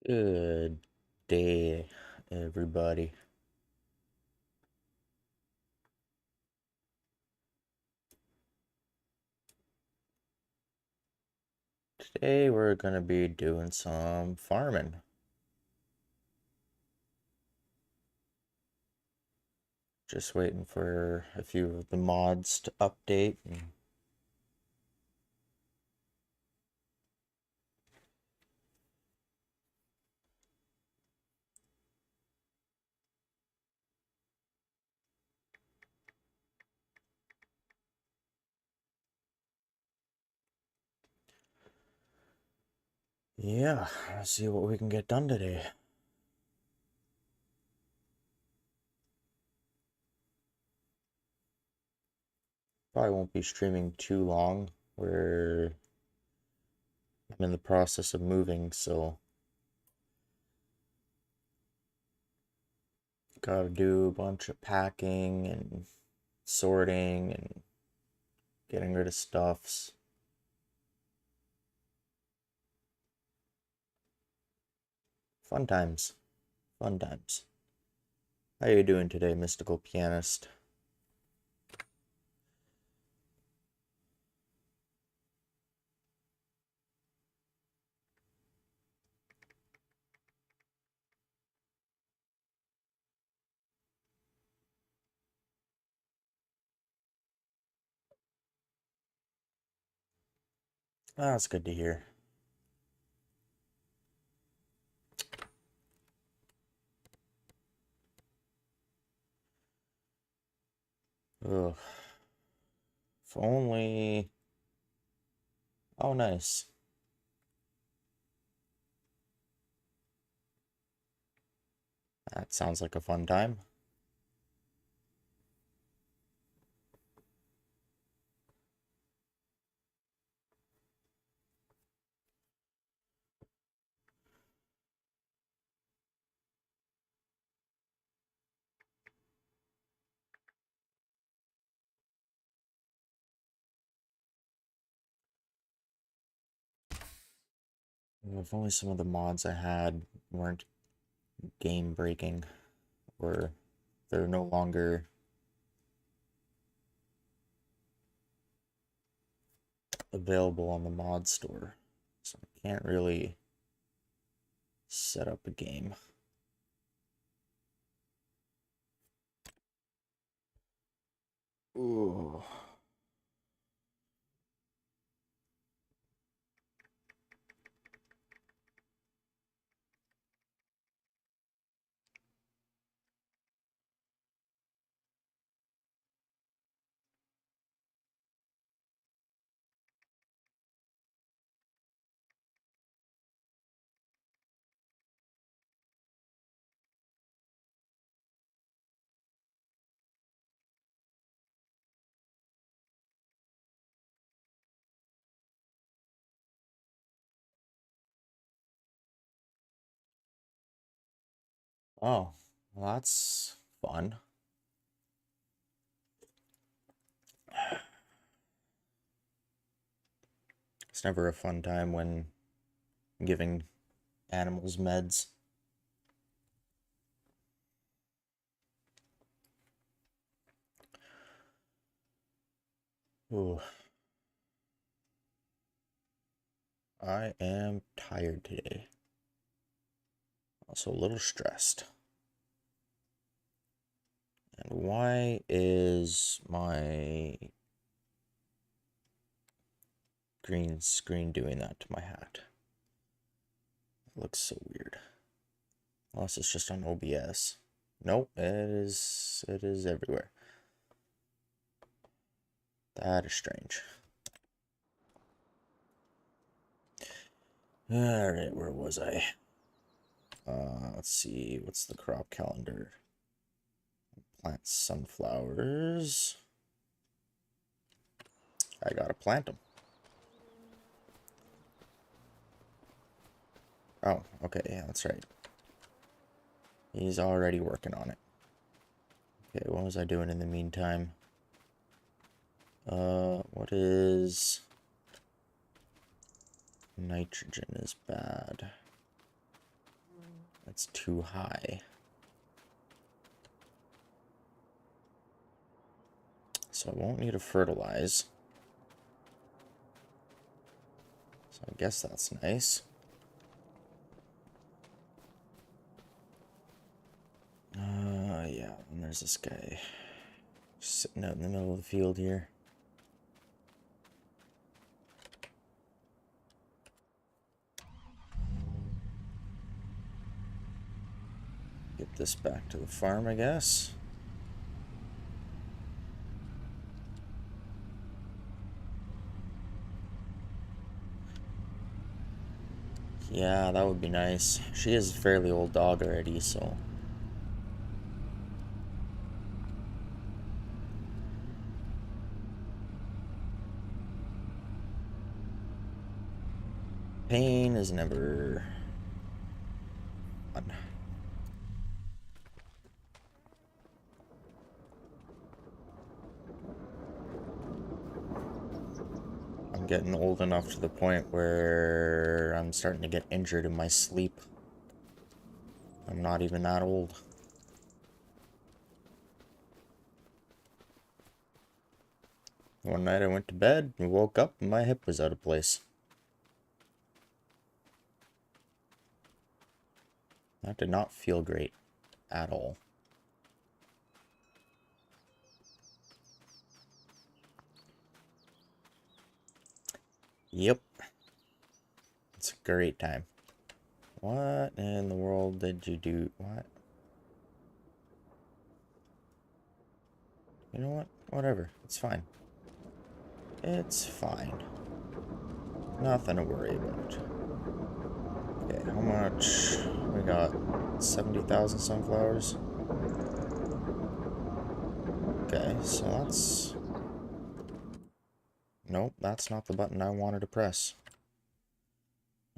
Good day, everybody. Today we're gonna be doing some farming. Just waiting for a few of the mods to update. Yeah, let's see what we can get done today. Probably won't be streaming too long. I'm in the process of moving, so gotta do a bunch of packing and sorting and getting rid of stuffs. Fun times. Fun times. How you doing today, mystical pianist? Ah, that's good to hear. Ugh. If only. Oh, nice. That sounds like a fun time. If only some of the mods I had weren't game breaking, or they're no longer available on the mod store. So I can't really set up a game. Ooh. Oh, well, that's fun. It's never a fun time when giving animals meds. Ooh. I am tired today. Also a little stressed. And why is my green screen doing that to my hat? It looks so weird. Unless it's just on OBS. Nope, it is everywhere. That is strange. Alright, where was I? Let's see, what's the crop calendar? Plant sunflowers. I gotta plant them. Oh, okay, yeah, that's right. He's already working on it. Okay, what was I doing in the meantime? What is... Nitrogen is bad. That's too high. So I won't need to fertilize. So I guess that's nice. Yeah, and there's this guy sitting out in the middle of the field here. Get this back to the farm, I guess. Yeah, that would be nice. She is a fairly old dog already, so... Pain is never fun. I'm getting old enough to the point where I'm starting to get injured in my sleep. I'm not even that old. One night I went to bed and woke up and my hip was out of place. That did not feel great at all. Yep. It's a great time. What in the world did you do? What? You know what? Whatever. It's fine. It's fine. Nothing to worry about. Okay, how much? We got 70,000 sunflowers. Okay, so that's... Nope, that's not the button I wanted to press.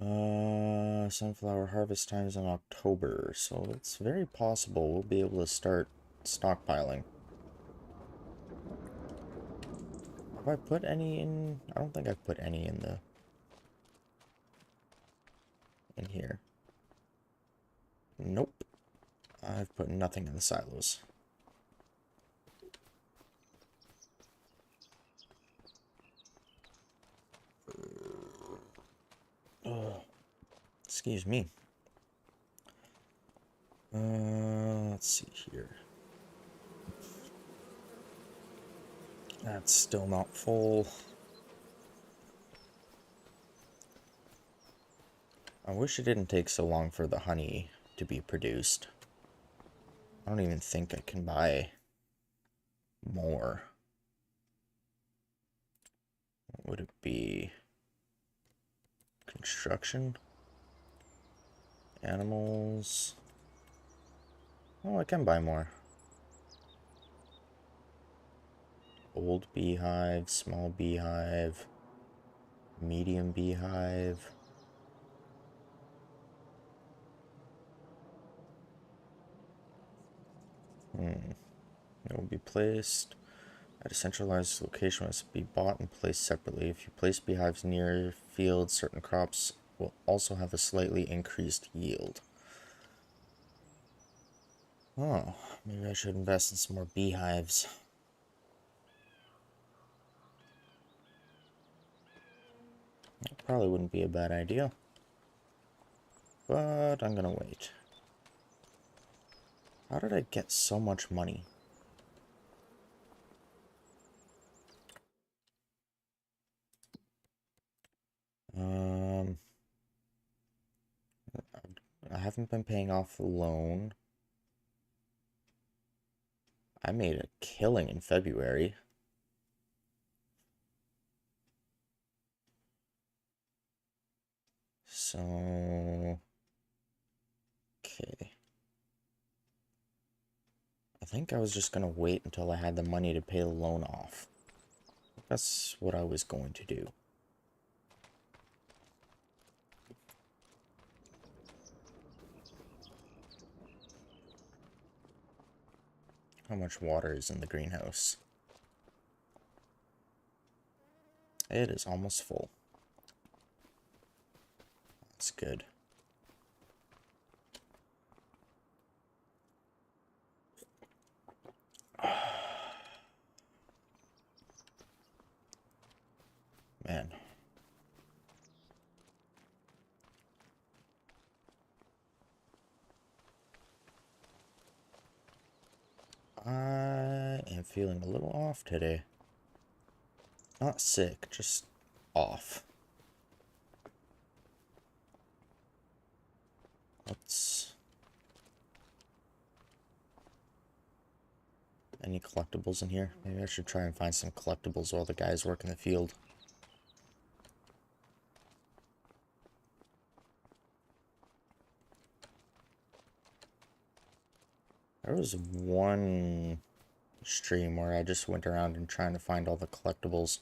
Sunflower harvest time is in October, so it's very possible we'll be able to start stockpiling. Have I put any in? I don't think I've put any in the... in here. Nope. I've put nothing in the silos. Excuse me. Let's see here. That's still not full. I wish it didn't take so long for the honey to be produced. I don't even think I can buy more. What would it be? Construction? Animals? Oh, I can buy more. Old beehive, small beehive, medium beehive. It will be placed at a centralized location. Must be bought and placed separately. If you place beehives near fields, certain crops will also have a slightly increased yield. Oh, maybe I should invest in some more beehives. That probably wouldn't be a bad idea. But I'm gonna wait. How did I get so much money? I haven't been paying off the loan. I made a killing in February. So... okay. I think I was just gonna wait until I had the money to pay the loan off. That's what I was going to do. How much water is in the greenhouse? It is almost full. That's good. feeling a little off today. Not sick, just off. Let's... Any collectibles in here? Maybe I should try and find some collectibles while the guys work in the field. There was one stream where I just went around and trying to find all the collectibles.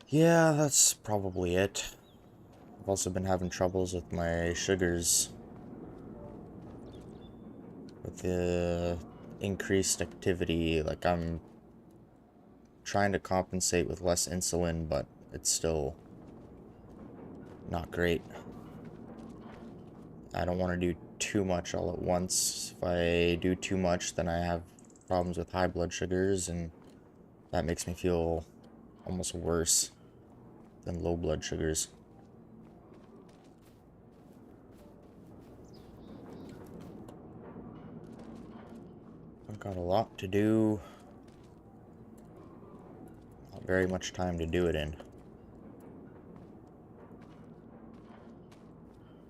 Yeah, that's probably it. I've also been having troubles with my sugars. With the increased activity, like I'm trying to compensate with less insulin, but it's still not great. I don't want to do too much all at once. If I do too much, then I have problems with high blood sugars, and that makes me feel almost worse than low blood sugars. I've got a lot to do. Not very much time to do it in.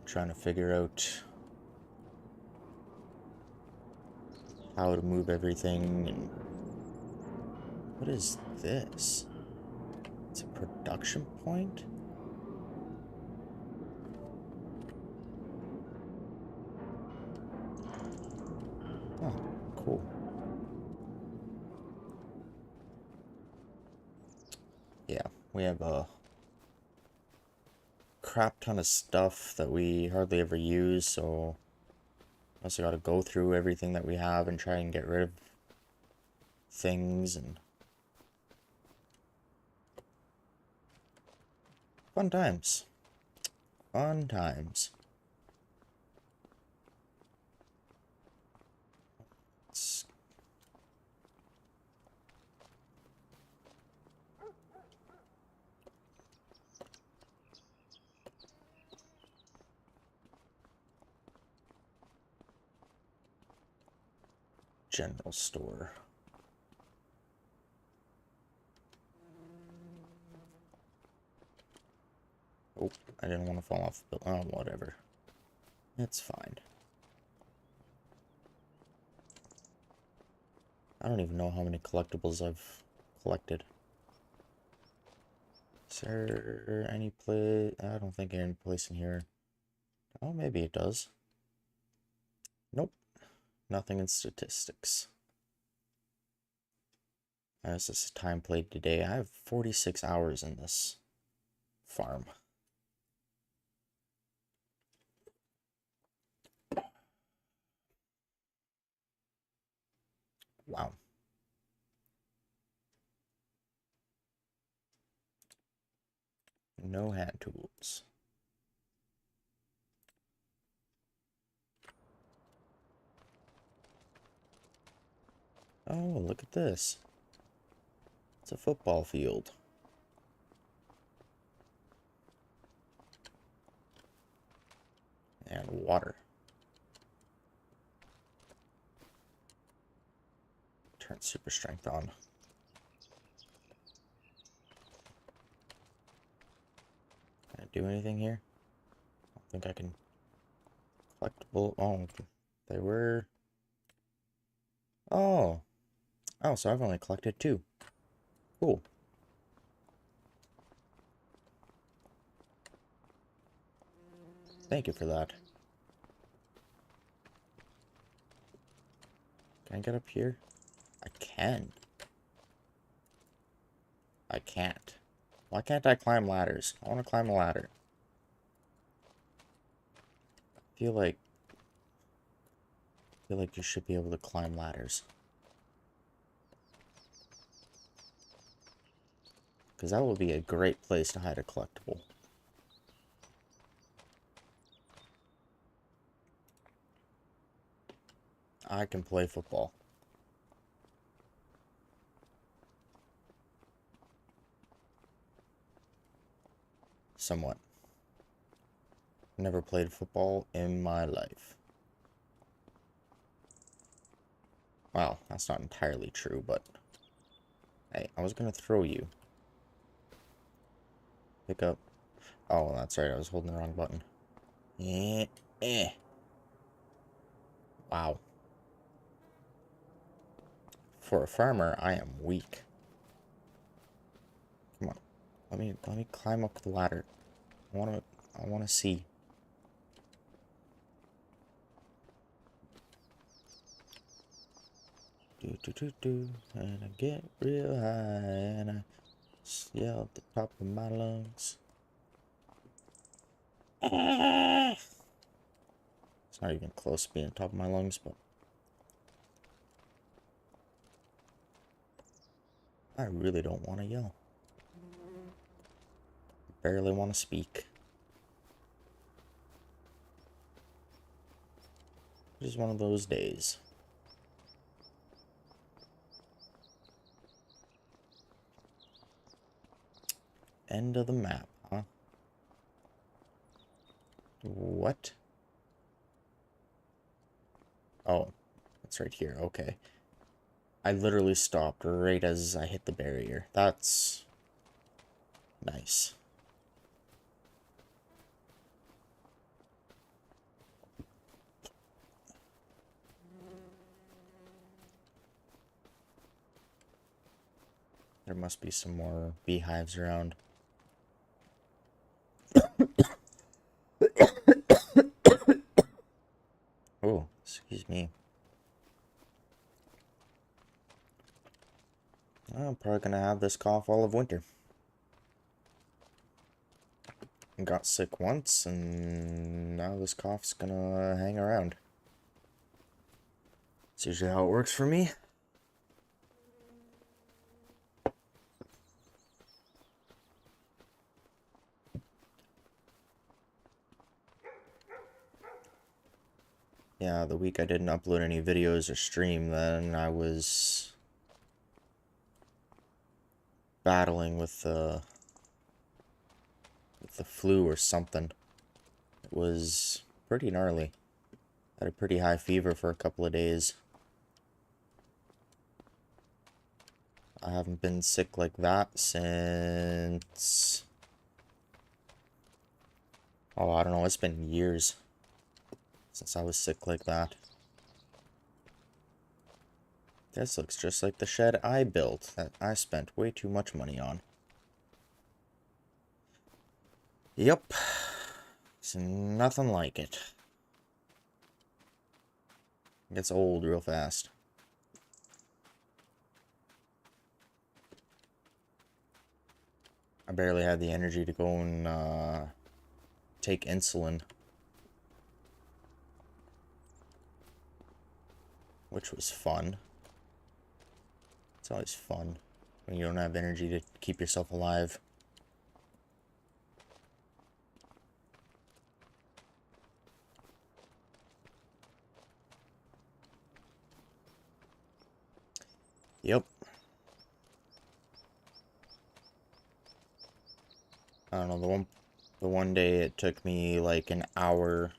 Trying to figure out how to move everything. And what is this? It's a production point? Oh, cool. Yeah, we have a crap ton of stuff that we hardly ever use, so also got to go through everything that we have and try and get rid of things. And fun times. Fun times. It's... General store. Oh, I didn't want to fall off the... Oh, whatever. It's fine. I don't even know how many collectibles I've collected. Is there any place? I don't think any place in here. Oh, maybe it does. Nope. Nothing in statistics. As this is time played today, I have 46 hours in this farm. Wow. No hand tools. Oh, look at this. It's a football field. And water. Turn super strength on. Can I do anything here? I don't think I can. Collectible. Oh, they were. Oh. Oh, so I've only collected 2. Cool. Thank you for that. Can I get up here? I can. I can't. Why can't I climb ladders? I want to climb a ladder. I feel like you should be able to climb ladders. Because that would be a great place to hide a collectible. I can play football. Somewhat. Never played football in my life. Well, that's not entirely true, but... Hey, I was gonna throw you. Pick up. Oh, that's right, I was holding the wrong button. Eh, eh. Wow. For a farmer, I am weak. Come on. Let me climb up the ladder. I wanna see. Do do do do, and I get real high, and I yell at the top of my lungs. It's not even close to being top of my lungs, but I really don't want to yell. Barely want to speak. It is one of those days. End of the map, huh? What? Oh, it's right here. Okay. I literally stopped right as I hit the barrier. That's nice. There must be some more beehives around. Oh, excuse me. I'm probably gonna have this cough all of winter. Got sick once, and now this cough's gonna hang around. It's usually how it works for me. Yeah, the week I didn't upload any videos or stream, then I was battling with the flu or something. It was pretty gnarly. Had a pretty high fever for a couple of days. I haven't been sick like that since... Oh, I don't know, it's been years since I was sick like that. This looks just like the shed I built that I spent way too much money on. Yep. It's nothing like it. It gets old real fast. I barely had the energy to go and take insulin, which was fun. It's always fun when you don't have energy to keep yourself alive. Yep. I don't know, the one day it took me like an hour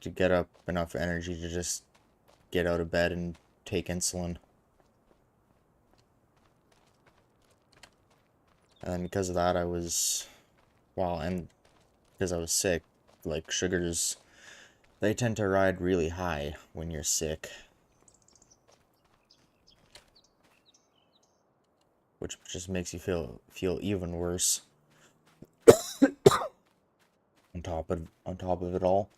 to get up enough energy to just get out of bed and take insulin. And because of that, and because I was sick, like sugars, they tend to ride really high when you're sick. Which just makes you feel even worse. On top of it all.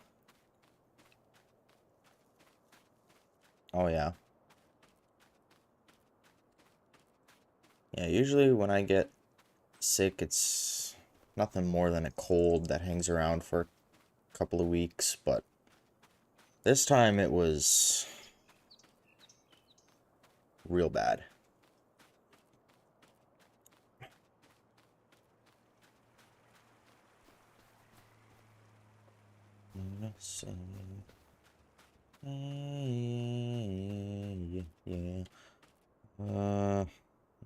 Oh yeah. Yeah, usually when I get sick, it's nothing more than a cold that hangs around for a couple of weeks, but this time it was real bad. Yeah.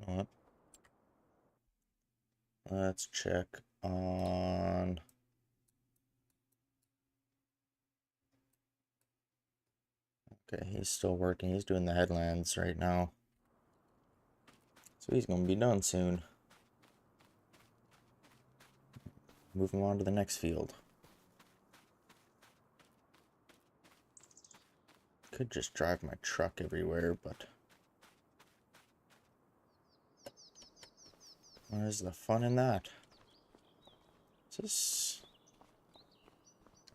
Not. Let's check on Okay, he's still working. He's doing the headlands right now. So he's gonna be done soon. Move him on to the next field. Could just drive my truck everywhere, but where's the fun in that? Is this...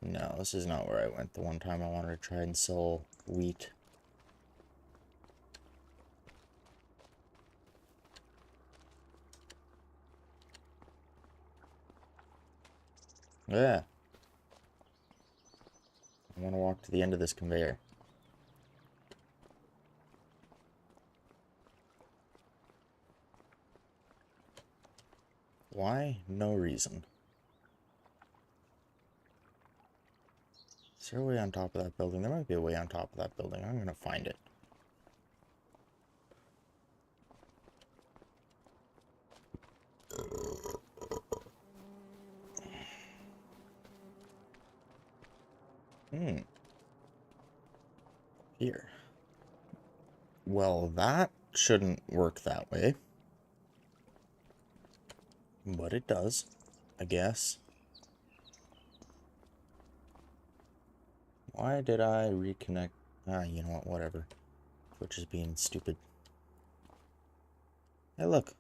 No, this is not where I went the one time I wanted to try and sell wheat. Yeah. I want to walk to the end of this conveyor. Why? No reason. Is there a way on top of that building? There might be a way on top of that building. I'm gonna find it. Here. Well, that shouldn't work that way. But it does, I guess. Why did I reconnect? Ah, you know what, whatever. Twitch is being stupid. Hey, look.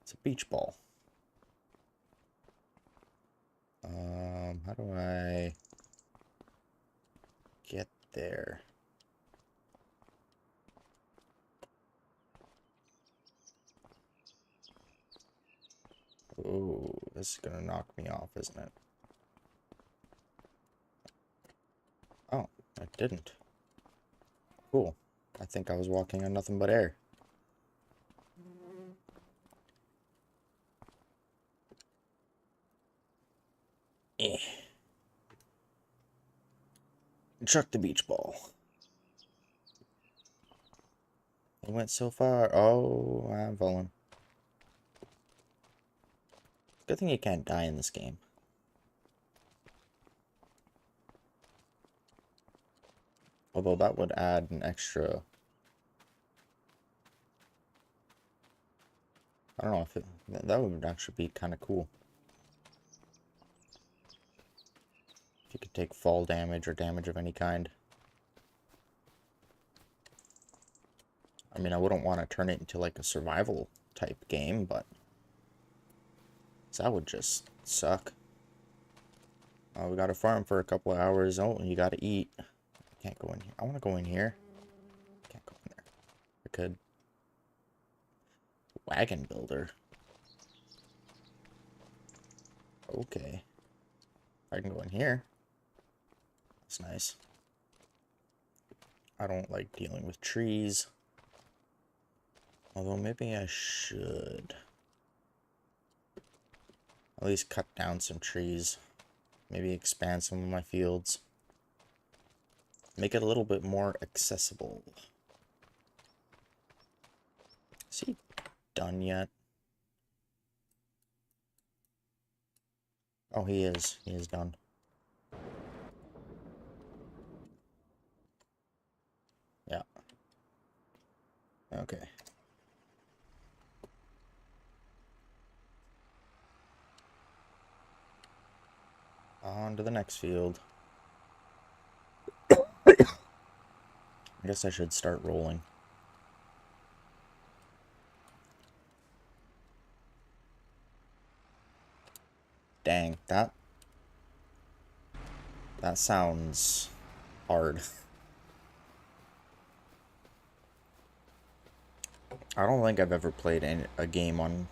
It's a beach ball. How do I get there? Oh, this is gonna knock me off, isn't it? Oh, I didn't. Cool. I think I was walking on nothing but air. Eh. Chuck the beach ball. It went so far. Oh, I'm falling. Good thing you can't die in this game. Although that would add an extra... I don't know if it... That would actually be kind of cool. If you could take fall damage or damage of any kind. I mean, I wouldn't want to turn it into like a survival type game, but... that would just suck. Oh, we gotta farm for a couple of hours. Oh, you gotta eat. I can't go in here. I want to go in here. Can't go in there. I could. Wagon builder. Okay. I can go in here. That's nice. I don't like dealing with trees. Although maybe I should. At least cut down some trees. Maybe expand some of my fields. Make it a little bit more accessible. Is he done yet? Oh, he is. He is done. Yeah. Okay. On to the next field. I guess I should start rolling. Dang, that sounds hard. I don't think I've ever played a game on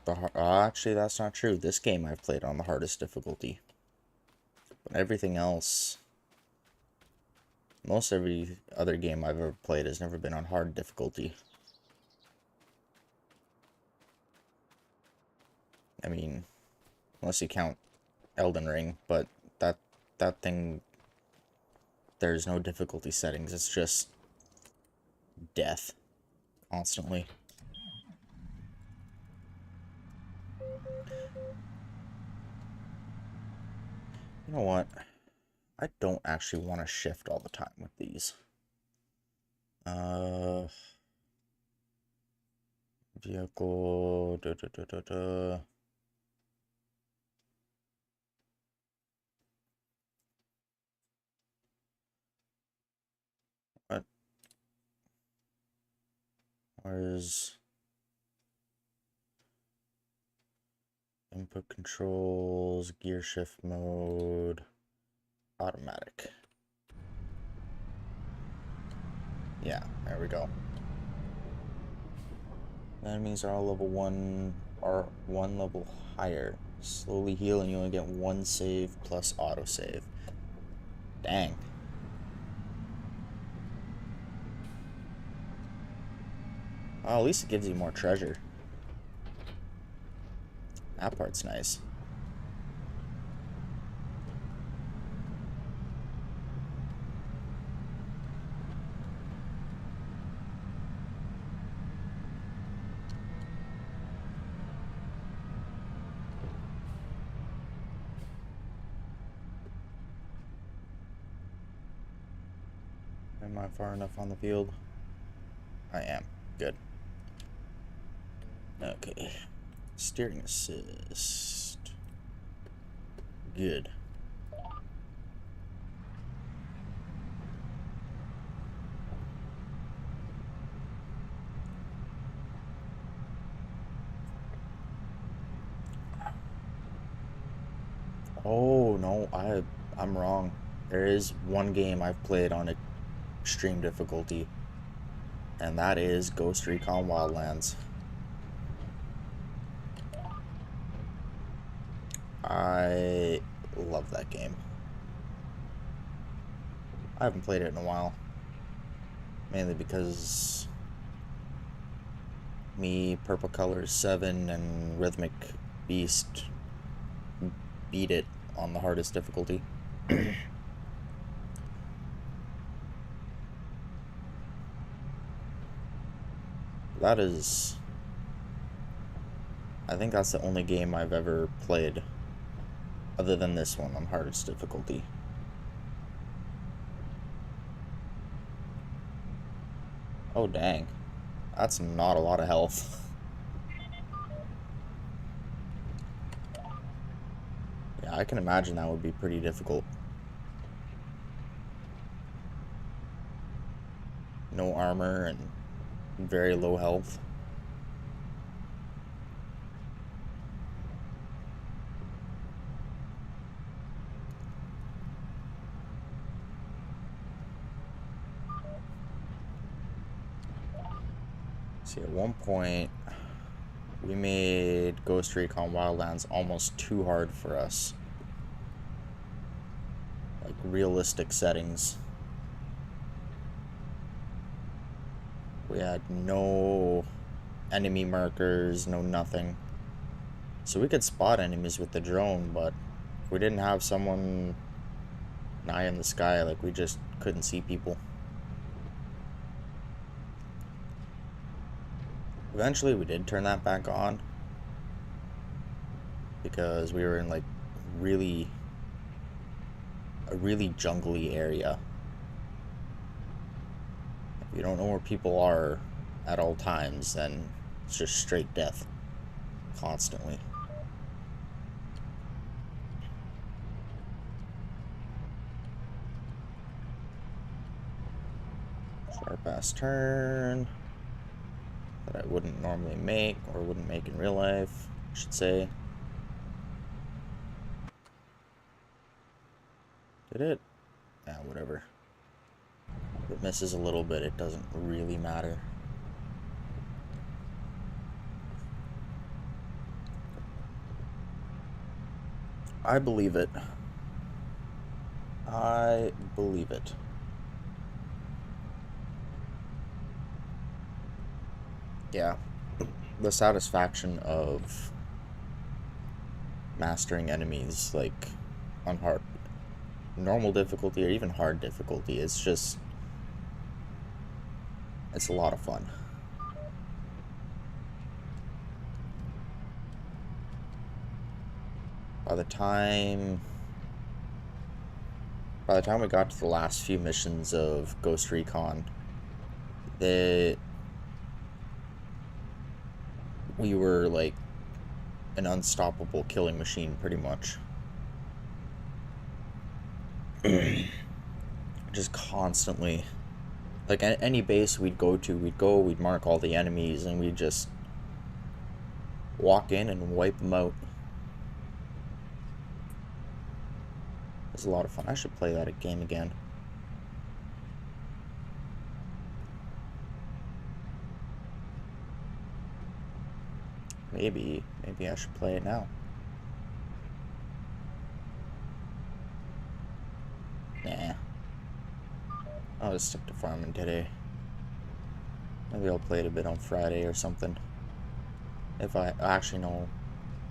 the hard... actually, that's not true. This game I've played on the hardest difficulty. But everything else... most every other game I've ever played has never been on hard difficulty. I mean, unless you count Elden Ring, but that thing... there's no difficulty settings. It's just... death. Constantly. You know what? I don't actually want to shift all the time with these. Vehicle. What? Where's input controls, gear shift mode, automatic. Yeah, there we go. Enemies are all level 1 or 1 level higher. Slowly heal and you only get 1 save plus autosave. Dang. Oh, at least it gives you more treasure. That part's nice. Am I far enough on the field? I am. Good. Okay. Steering assist. Good. Oh no, I'm wrong. There is one game I've played on extreme difficulty, and that is Ghost Recon Wildlands. I love that game. I haven't played it in a while, mainly because me, Purple Colors 7, and Rhythmic Beast beat it on the hardest difficulty. That is... I think that's the only game I've ever played, other than this one, on hardest difficulty. Oh dang. That's not a lot of health. Yeah, I can imagine that would be pretty difficult. No armor and very low health. See, at one point, we made Ghost Recon Wildlands almost too hard for us. Like, realistic settings. We had no enemy markers, no nothing. So we could spot enemies with the drone, but if we didn't have someone nigh in the sky, like, we just couldn't see people. Eventually we did turn that back on, because we were in like a really jungly area. If you don't know where people are at all times, then it's just straight death constantly. Sharp ass turn that I wouldn't normally make, or wouldn't make in real life, I should say. Did it? Yeah, whatever. If it misses a little bit, it doesn't really matter. I believe it. I believe it. Yeah. The satisfaction of mastering enemies, like, on normal difficulty or even hard difficulty, it's a lot of fun. By by the time we got to the last few missions of Ghost Recon, we were like an unstoppable killing machine, pretty much. Just constantly, like any base we'd go to, we'd mark all the enemies, and we'd just walk in and wipe them out. It was a lot of fun. I should play that game again. Maybe I should play it now. Nah. I'll just stick to farming today. Maybe I'll play it a bit on Friday or something. If I actually know,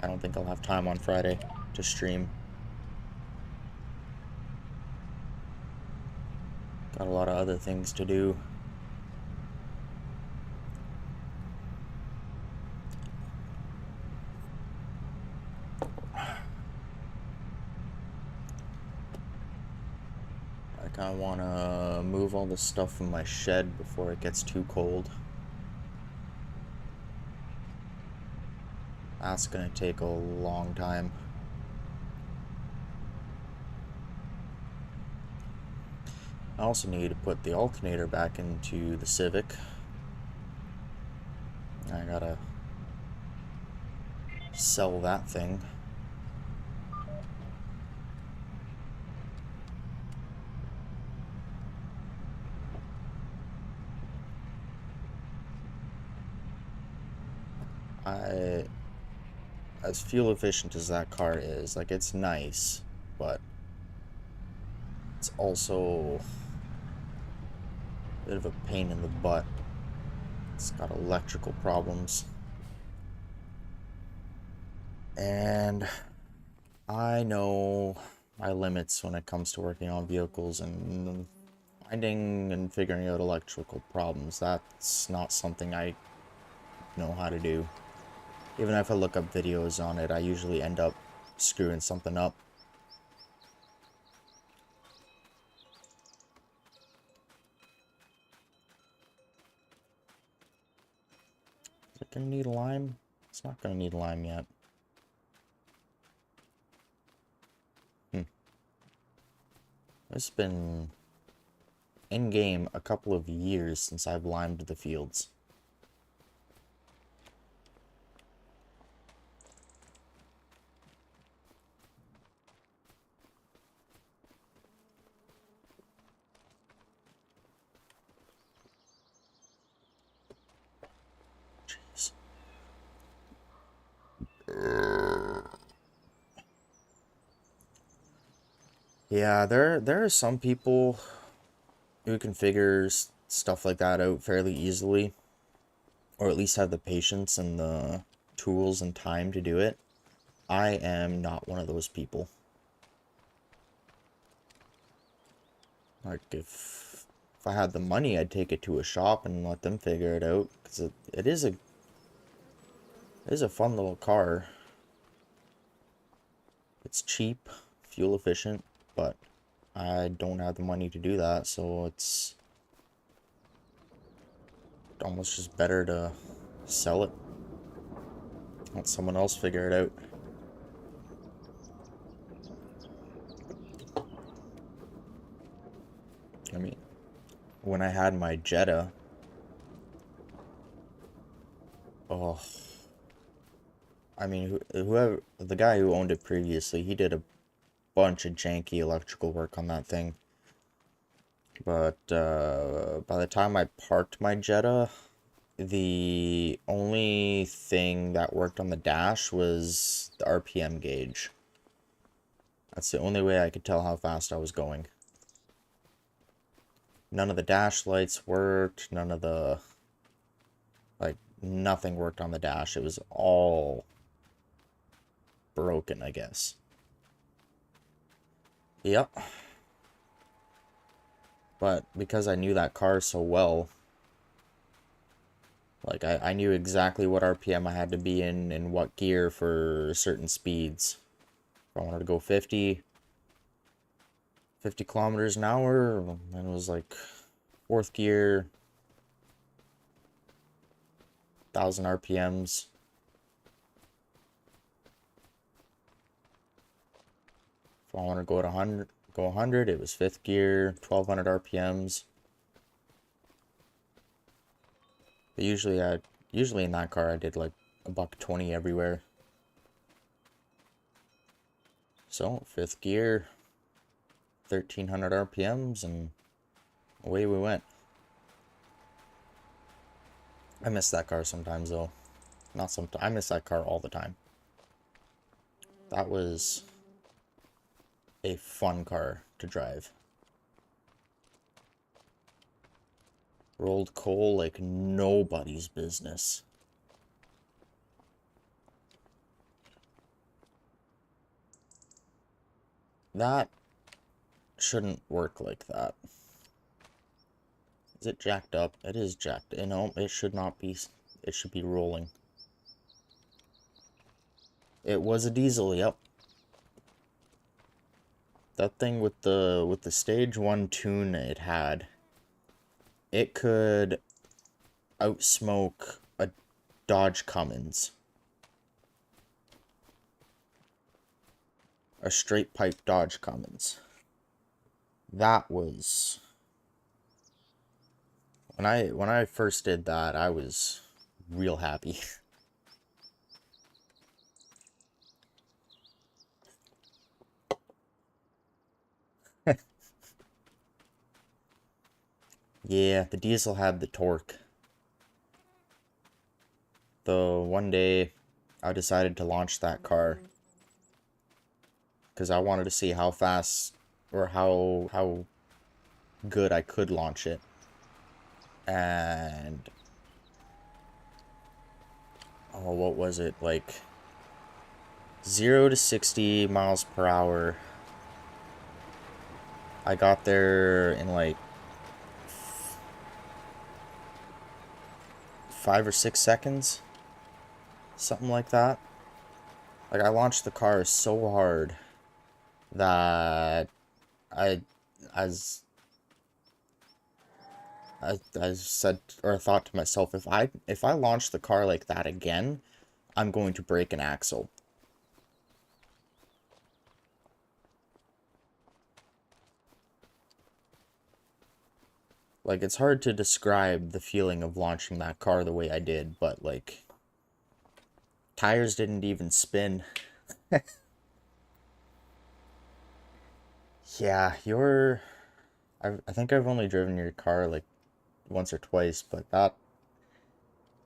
I don't think I'll have time on Friday to stream. Got a lot of other things to do. I want to move all the stuff from my shed before it gets too cold. That's gonna take a long time. I also need to put the alternator back into the Civic. I gotta sell that thing. As fuel efficient as that car is, like, it's nice, but it's also a bit of a pain in the butt. It's got electrical problems. And I know my limits when it comes to working on vehicles and finding and figuring out electrical problems. That's not something I know how to do. Even if I look up videos on it, I usually end up screwing something up. Is it gonna need a lime? It's not gonna need a lime yet. It's been in-game a couple of years since I've limed the fields. Jeez. Yeah, there are some people who can figure stuff like that out fairly easily, or at least have the patience and the tools and time to do it. I am not one of those people. Like, if I had the money, I'd take it to a shop and let them figure it out, because it is a fun little car. It's cheap, fuel efficient, but I don't have the money to do that, so it's almost just better to sell it. Let someone else figure it out. I mean, when I had my Jetta, oh, I mean, whoever, the guy who owned it previously, he did a bunch of janky electrical work on that thing. But by the time I parked my Jetta, the only thing that worked on the dash was the RPM gauge. That's the only way I could tell how fast I was going. None of the dash lights worked, none of the, like, nothing worked on the dash. It was all broken, I guess. Yep. But because I knew that car so well, like, I knew exactly what RPM I had to be in and what gear for certain speeds. If I wanted to go 50, 50 kilometers an hour, and it was like fourth gear, 1,000 RPMs. If I want to go to 100, it was fifth gear, 1,200 RPMs. But usually in that car I did like $120 everywhere. So fifth gear, 1,300 RPMs, and away we went. I miss that car sometimes though. Not sometimes. I miss that car all the time. That was a fun car to drive. Rolled coal like nobody's business. That shouldn't work like that. Is it jacked up? It is jacked. You know, it should not be. It should be rolling. It was a diesel, yep. That thing with the stage 1 tune it had, it could outsmoke a Dodge Cummins. A straight pipe Dodge Cummins. That was when I first did that, I was real happy. Yeah, the diesel had the torque. Though one day I decided to launch that car because I wanted to see how fast or how good I could launch it. And oh, what was it? Like 0 to 60 miles per hour. I got there in like 5 or 6 seconds. Something like that. Like, I launched the car so hard that I said or thought to myself, if I launch the car like that again, I'm going to break an axle. Like, it's hard to describe the feeling of launching that car the way I did, but like, tires didn't even spin. Yeah, I think I've only driven your car like once or twice, but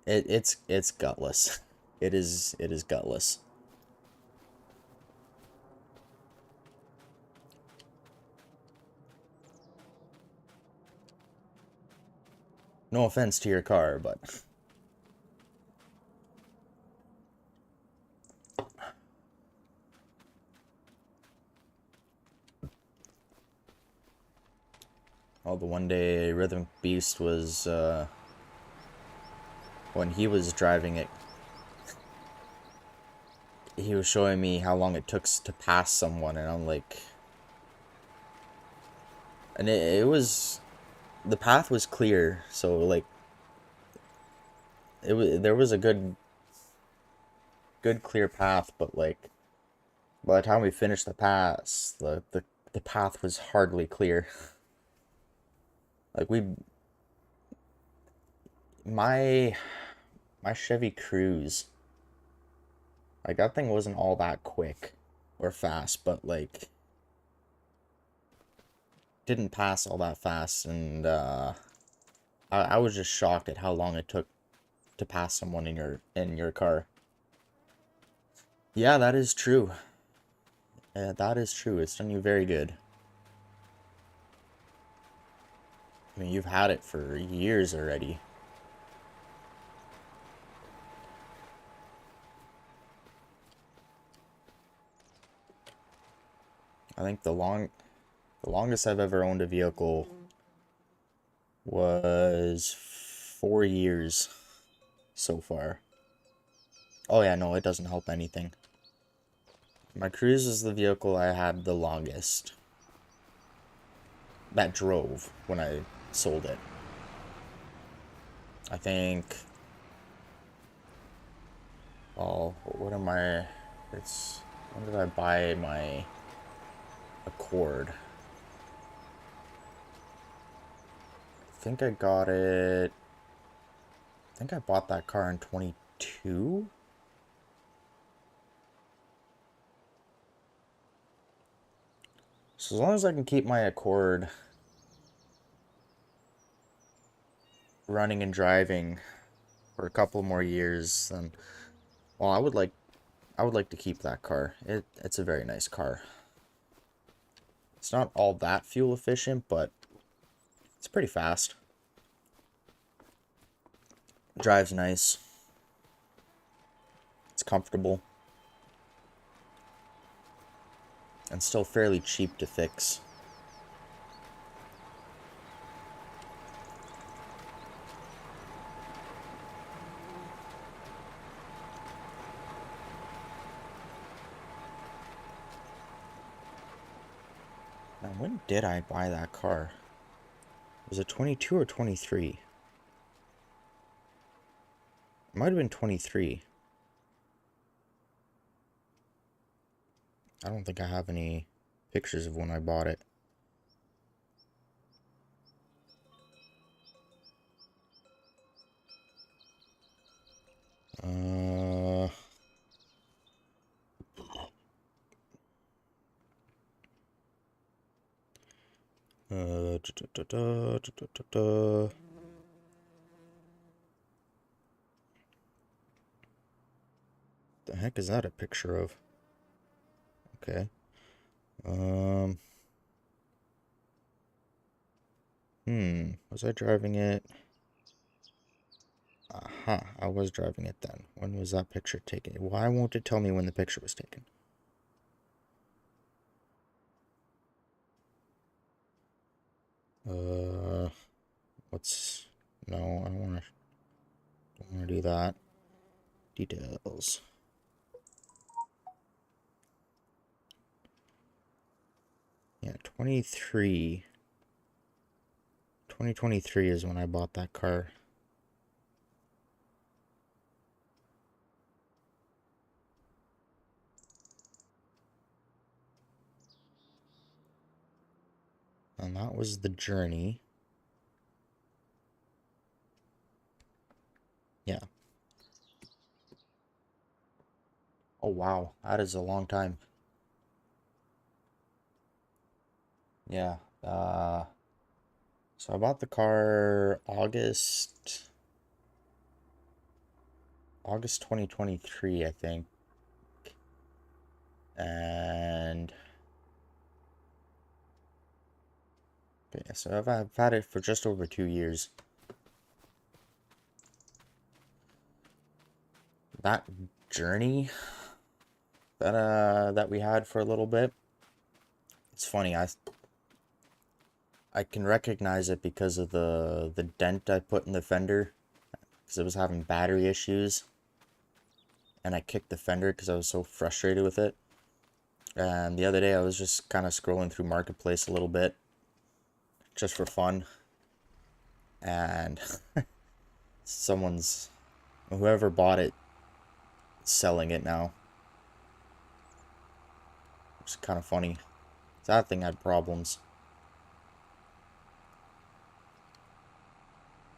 it's gutless. It is gutless. No offense to your car, but oh, the one day Rhythmic Beast was when he was driving it, he was showing me how long it took to pass someone, and I'm like, and it was, the path was clear, so like there was a good clear path, but like by the time we finished the pass, the path was hardly clear. Like my Chevy Cruze, like that thing wasn't all that quick or fast, but like didn't pass all that fast, and I was just shocked at how long it took to pass someone in your car. Yeah, that is true. That is true. It's done you very good. I mean, you've had it for years already. I think the longest I've ever owned a vehicle was 4 years so far. Oh yeah, no, it doesn't help anything. My Cruze is the vehicle I had the longest. that drove when I sold it. I think, oh, what am I, when did I buy my Accord? I think I got it, I think I bought that car in 22? So as long as I can keep my Accord running and driving for a couple more years, then, well, I would like to keep that car. It's a very nice car. It's not all that fuel efficient, but it's pretty fast. Drives nice. It's comfortable. And still fairly cheap to fix. Now, when did I buy that car? Was it 22 or 23? It might have been 23. I don't think I have any pictures of when I bought it. The heck is that a picture of? Okay. Was I driving it? Aha, I was driving it then. When was that picture taken? Why won't it tell me when the picture was taken? No, I don't want to do that. Details. Yeah, 2023 is when I bought that car. And that was the Journey. Yeah. Oh, wow. That is a long time. Yeah. So I bought the car August 2023, I think. And okay, so I've had it for just over 2 years. That Journey that we had for a little bit. It's funny, I can recognize it because of the dent I put in the fender, because it was having battery issues, and I kicked the fender because I was so frustrated with it. And the other day I was just kind of scrolling through Marketplace a little bit, just for fun, and whoever bought it, selling it now. It's kind of funny. That thing had problems.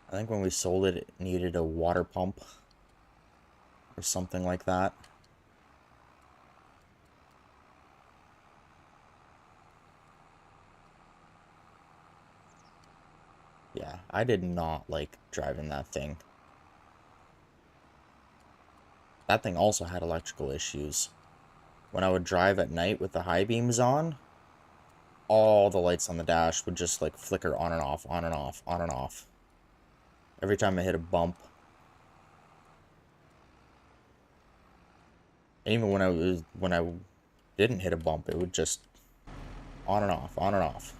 I think when we sold it, it needed a water pump or something like that. Yeah, I did not like driving that thing. That thing also had electrical issues. When I would drive at night with the high beams on, all the lights on the dash would just like flicker on and off, on and off, on and off. Every time I hit a bump. And even when I didn't hit a bump, it would just on and off, on and off.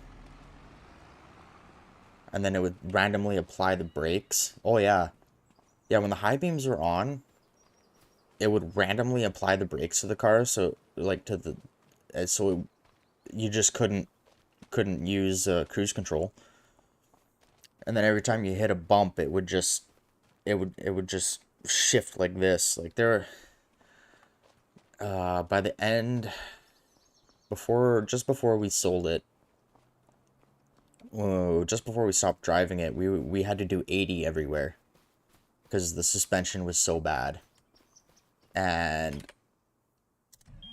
And then it would randomly apply the brakes. Oh yeah. Yeah, when the high beams were on, it would randomly apply the brakes to the car, so like to the so it, you just couldn't couldn't use cruise control. And then every time you hit a bump, it would just shift like this. Like there, by the end, just before we sold it, just before we stopped driving it, we had to do 80 everywhere because the suspension was so bad. And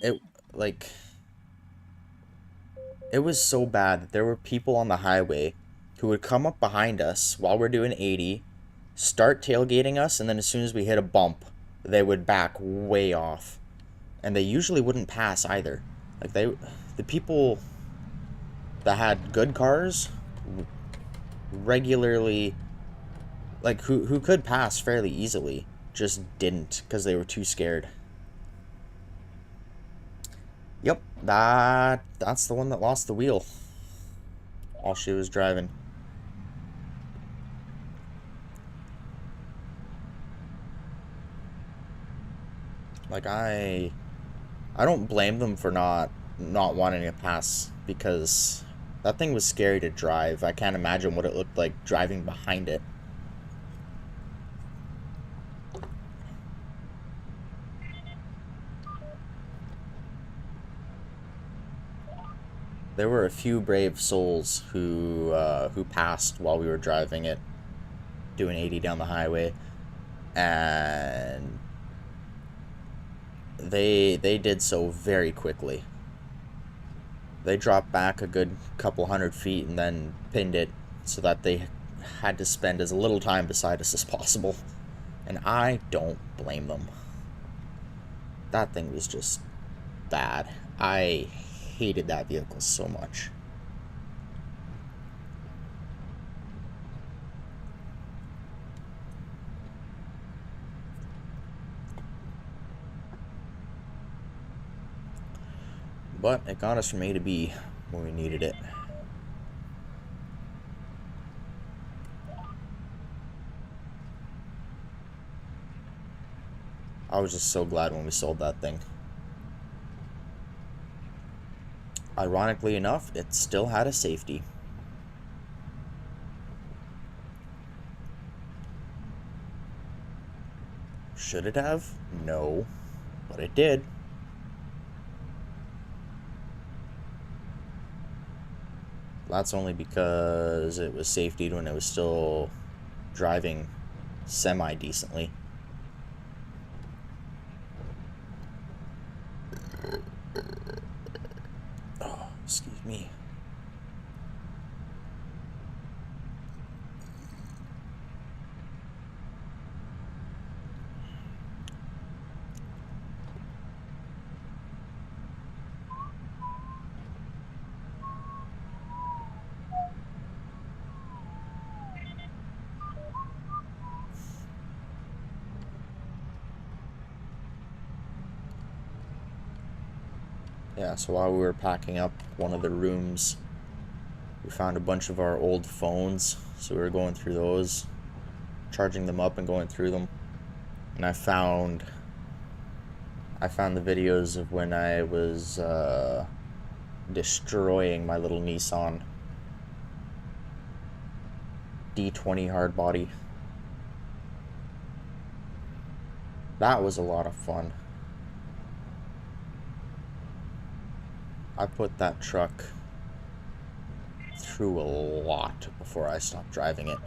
it was so bad that there were people on the highway who would come up behind us while we're doing 80, start tailgating us, and then as soon as we hit a bump, they would back way off. And they usually wouldn't pass either. Like the people that had good cars regularly, like who could pass fairly easily, just didn't because they were too scared. Yep, that's the one that lost the wheel while she was driving. Like I don't blame them for not wanting to pass, because that thing was scary to drive. I can't imagine what it looked like driving behind it. There were a few brave souls who passed while we were driving it, doing 80 down the highway, and they did so very quickly. They dropped back a good couple hundred feet and then pinned it so that they had to spend as little time beside us as possible. And I don't blame them. That thing was just bad. I hated that vehicle so much. But it got us from A to B when we needed it. I was just so glad when we sold that thing. Ironically enough, it still had a safety. Should it have? No. But it did. That's only because it was safetied when it was still driving semi-decently. Oh, excuse me. Yeah, so while we were packing up one of the rooms, we found a bunch of our old phones, so we were going through those, charging them up and going through them. And I found the videos of when I was destroying my little Nissan D20 hardbody. That was a lot of fun. I put that truck through a lot before I stopped driving it.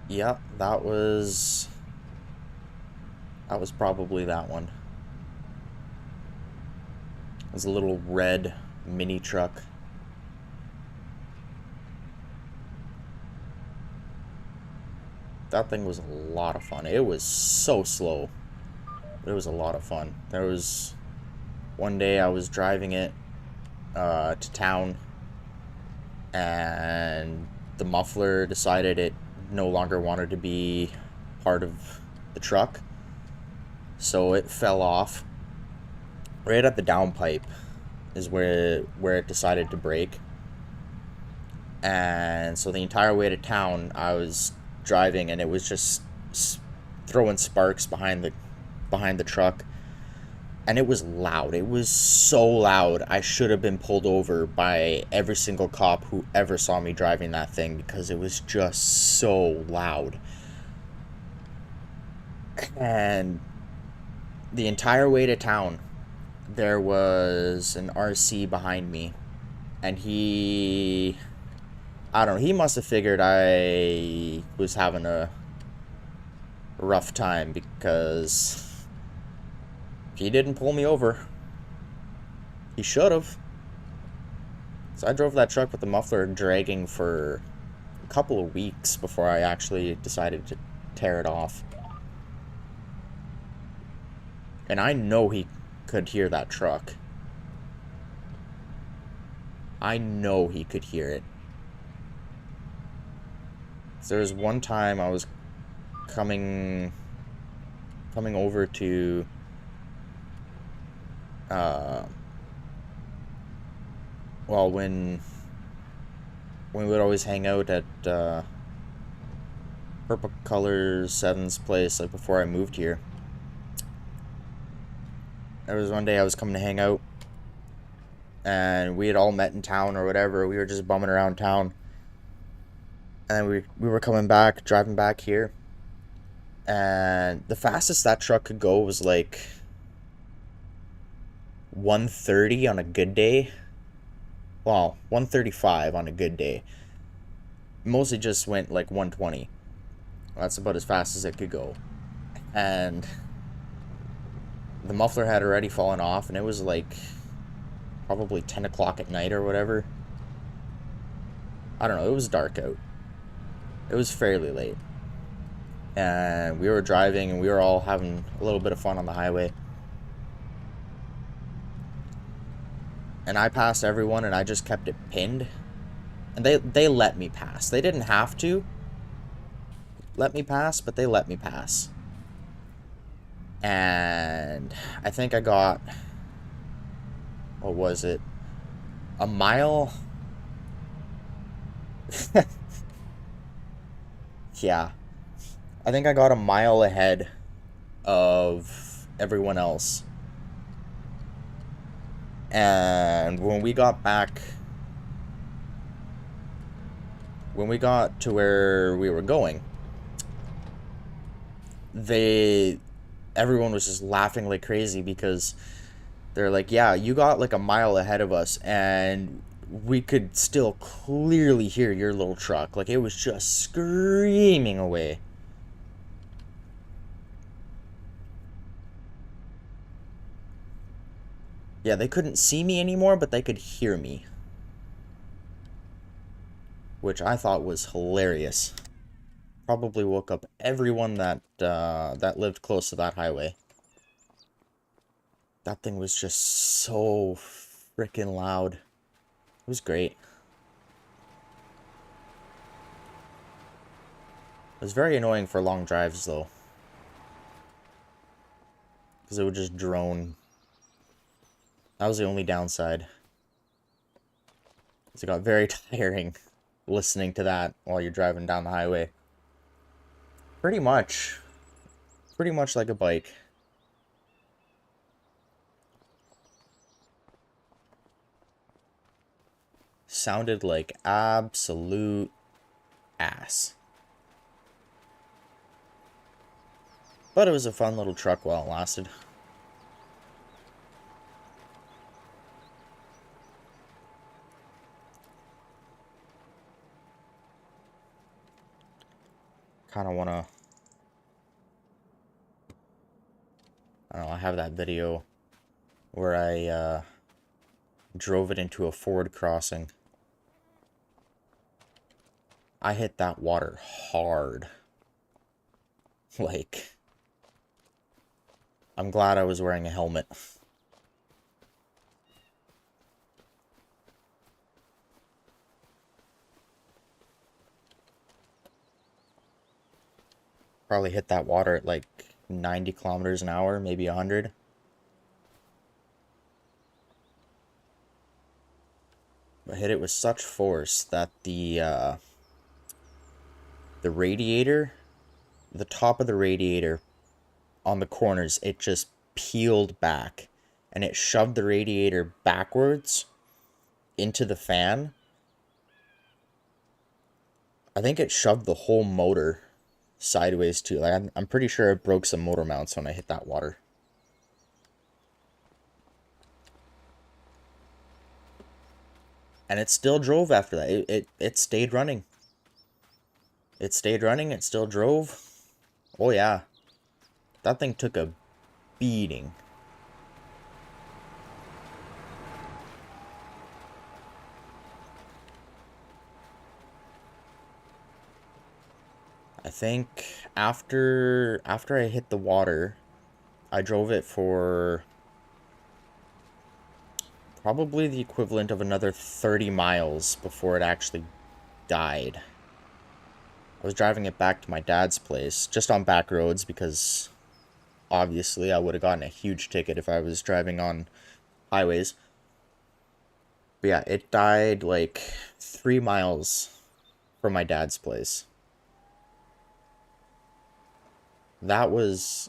Yep, that was probably that one. It was a little red mini truck. That thing was a lot of fun. It was so slow. It was a lot of fun. There was one day I was driving it to town, and the muffler decided it no longer wanted to be part of the truck. So it fell off. Right at the downpipe is where it decided to break. And so the entire way to town, I was driving, and it was just throwing sparks behind the truck. And it was loud. It was so loud. I should have been pulled over by every single cop who ever saw me driving that thing, because it was just so loud. And the entire way to town, there was an RC behind me, and I don't know, he must have figured I was having a rough time, because he didn't pull me over. He should have. So I drove that truck with the muffler dragging for a couple of weeks before I actually decided to tear it off. And I know he could hear that truck. I know he could hear it. So there was one time I was coming over to well, when we would always hang out at Purple Color 7's place, like before I moved here. There was one day I was coming to hang out, and we had all met in town or whatever. We were just bumming around town, and then we were coming back, driving back here, and the fastest that truck could go was like 130 on a good day. Well, 135 on a good day. Mostly just went like 120. That's about as fast as it could go. And the muffler had already fallen off, and it was like probably 10 o'clock at night or whatever. I don't know, it was dark out. It was fairly late. And we were driving, and we were all having a little bit of fun on the highway. And I passed everyone, and I just kept it pinned. And they let me pass. They didn't have to let me pass, but they let me pass. And I think I got, what was it? A mile? Yeah. I think I got a mile ahead of everyone else. And when we got to where we were going, everyone was just laughing like crazy, because they're like, yeah, you got like a mile ahead of us, and we could still clearly hear your little truck. Like, it was just screaming away. Yeah, they couldn't see me anymore, but they could hear me, which I thought was hilarious. Probably woke up everyone that lived close to that highway. That thing was just so freaking loud. It was great. It was very annoying for long drives, though, because it would just drone. That was the only downside. It got very tiring listening to that while you're driving down the highway. Pretty much like a bike. Sounded like absolute ass. But it was a fun little truck while it lasted. Kind of want to... I don't know, I have that video where I drove it into a Ford crossing. I hit that water hard. Like, I'm glad I was wearing a helmet. Probably hit that water at like 90 kilometers an hour, maybe 100. But hit it with such force that the radiator, the top of the radiator on the corners, it just peeled back and it shoved the radiator backwards into the fan. I think it shoved the whole motor sideways too. Like I'm pretty sure it broke some motor mounts when I hit that water. And it still drove after that. It stayed running. It stayed running. It still drove. Oh yeah. That thing took a beating. I think after I hit the water, I drove it for probably the equivalent of another 30 miles before it actually died. I was driving it back to my dad's place, just on back roads, because obviously I would have gotten a huge ticket if I was driving on highways. But yeah, it died like 3 miles from my dad's place. That was...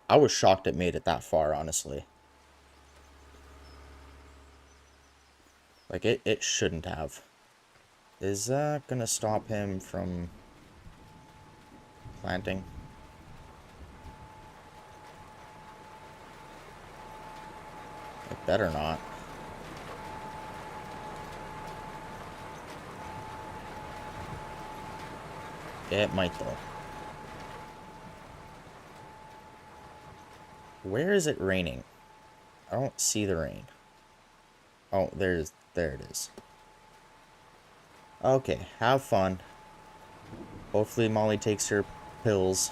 I was shocked it made it that far, honestly. Like, it shouldn't have. Is that gonna stop him from planting? It better not. It might, though. Where is it raining? I don't see the rain. Oh, there it is. Okay, have fun. Hopefully Molly takes her pills.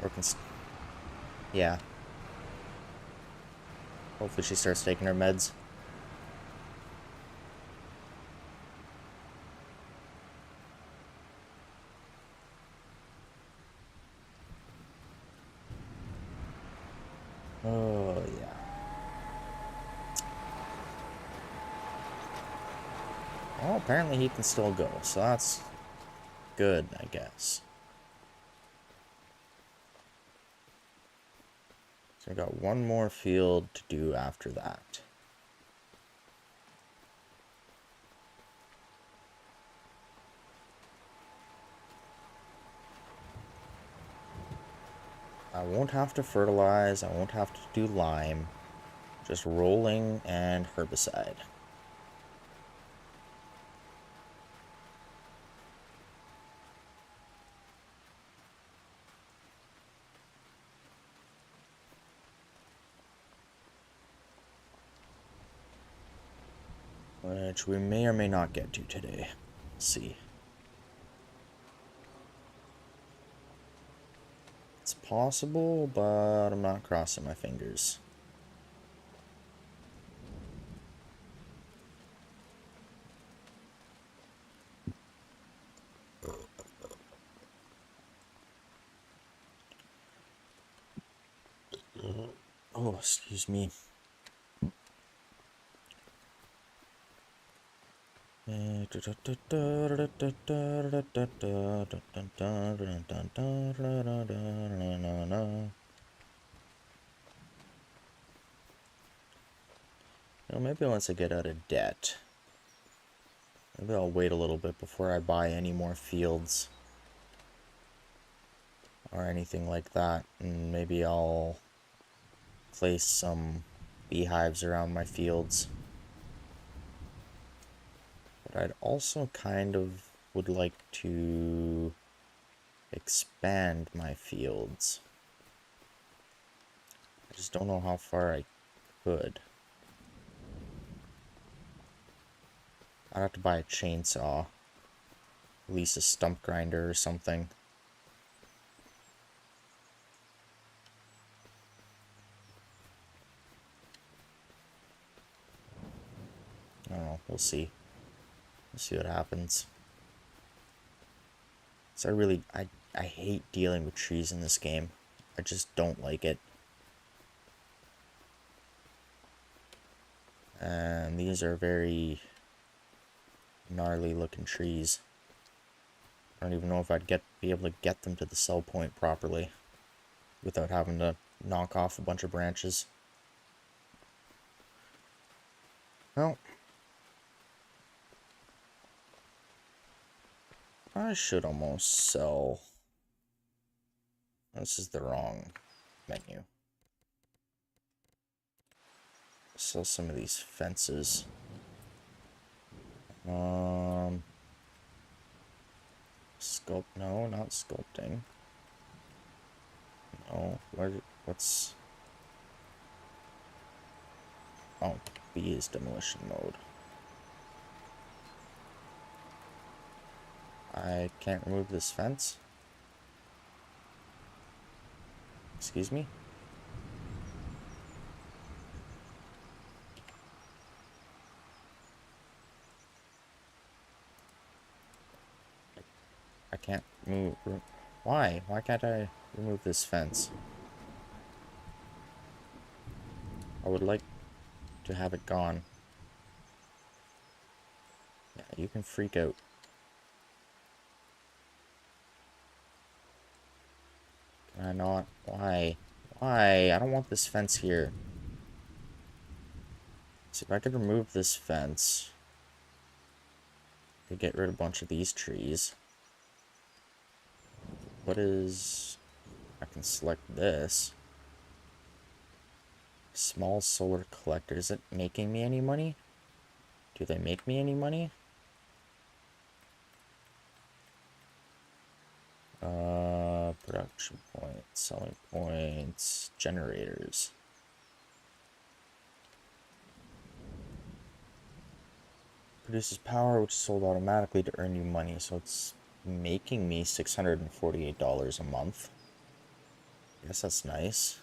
Or can... Yeah. Hopefully she starts taking her meds. Oh, yeah. Well, apparently he can still go, so that's good, I guess. So I got one more field to do after that. I won't have to fertilize, I won't have to do lime. Just rolling and herbicide. Which we may or may not get to today. Let's see. It's possible, but I'm not crossing my fingers. Oh, excuse me. You know, maybe once I get out of debt, maybe I'll wait a little bit before I buy any more fields or anything like that, and maybe I'll place some beehives around my fields. But I'd also kind of would like to expand my fields. I just don't know how far I could. I'd have to buy a chainsaw, lease a stump grinder or something. I don't know, we'll see. We'll see what happens. So I hate dealing with trees in this game. I just don't like it. And these are very gnarly looking trees. I don't even know if I'd be able to get them to the sell point properly without having to knock off a bunch of branches. Well, I should almost sell. This is the wrong menu. Sell some of these fences. Sculpt? No, not sculpting. No, what's? Oh, B is demolition mode. I can't remove this fence. Excuse me? I can't move. Why? Why can't I remove this fence? I would like to have it gone. Yeah, you can freak out. Can I not? Why? Why? I don't want this fence here. See if I could remove this fence. I could get rid of a bunch of these trees. What is... I can select this. Small solar collector. Is it making me any money? Do they make me any money? Production points, selling points, generators. Produces power, which is sold automatically to earn you money. So it's making me $648 a month. I guess that's nice.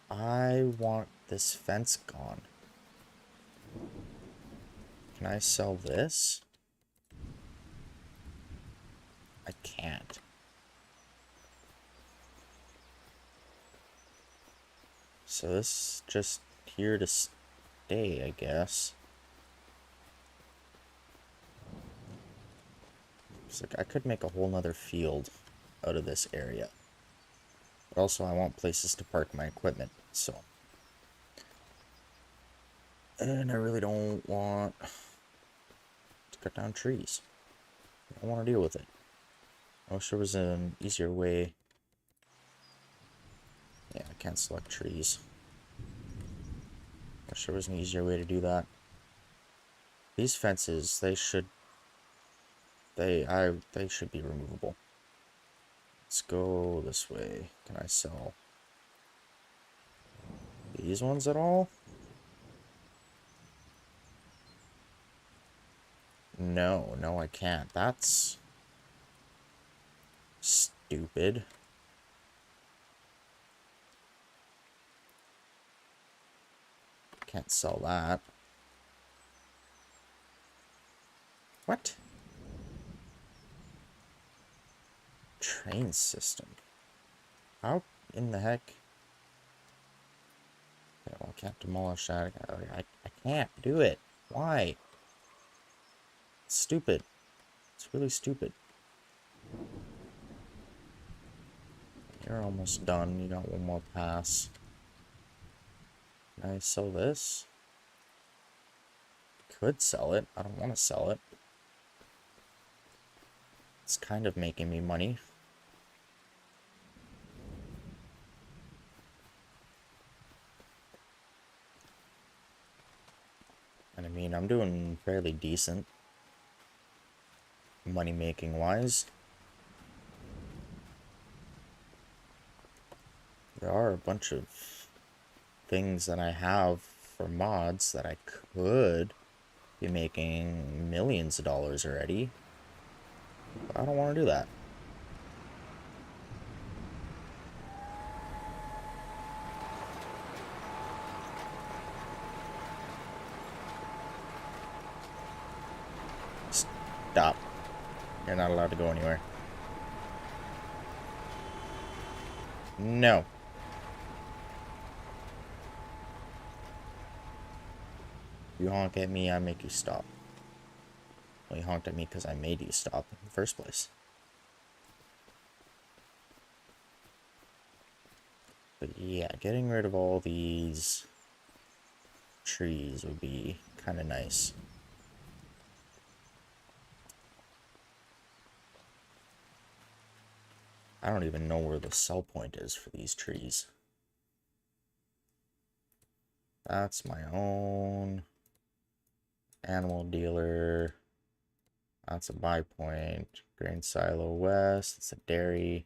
I want this fence gone. Can I sell this? I can't. So this is just here to stay, I guess. It's like I could make a whole nother field out of this area. But also I want places to park my equipment, so. And I really don't want to cut down trees. I don't want to deal with it. I wish there was an easier way. Yeah, I can't select trees. I wish there was an easier way to do that. These fences, they should be removable. Let's go this way. Can I sell these ones at all? No, I can't. That's stupid. Can't sell that. What? Train system. How in the heck? Okay, well, I can't demolish that. I can't do it. Why? It's stupid. It's really stupid. You're almost done. You got one more pass. Can I sell this? Could sell it. I don't want to sell it. It's kind of making me money. And I mean, I'm doing fairly decent money making wise. There are a bunch of things that I have for mods that I could be making millions of dollars already. But I don't want to do that. Stop. You're not allowed to go anywhere. No. You honk at me, I make you stop. Well, you honked at me because I made you stop in the first place. But yeah, getting rid of all these trees would be kind of nice. I don't even know where the sell point is for these trees. That's my own animal dealer. That's a buy point. Grain Silo West. It's a dairy.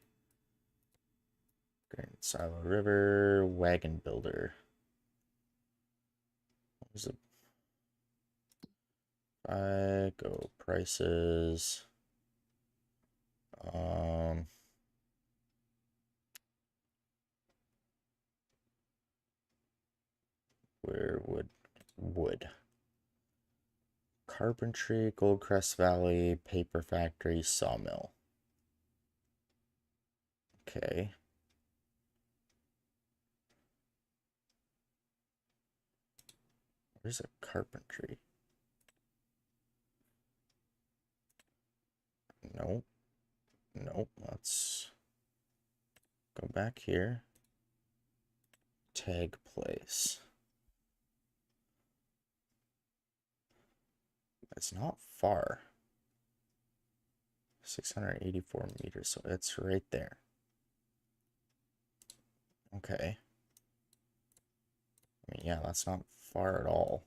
Grain Silo River. Wagon Builder. What was it? I go prices. Where wood? Carpentry, Goldcrest Valley, Paper Factory, Sawmill. Okay. Where's a carpentry? Nope. Nope. Let's go back here. Tag place. It's not far. 684 meters, so it's right there. Okay. I mean, yeah, that's not far at all.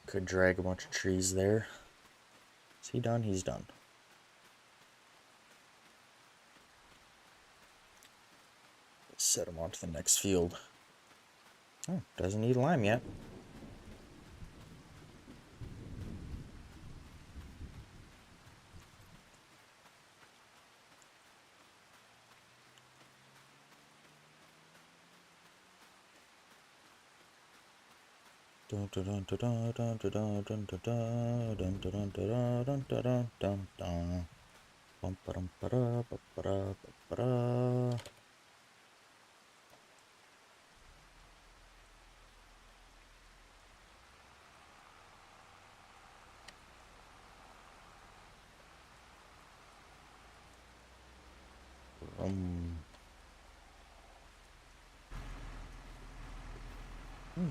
Could drag a bunch of trees there. Is he done? He's done. Set him on to the next field. Oh, doesn't need lime yet.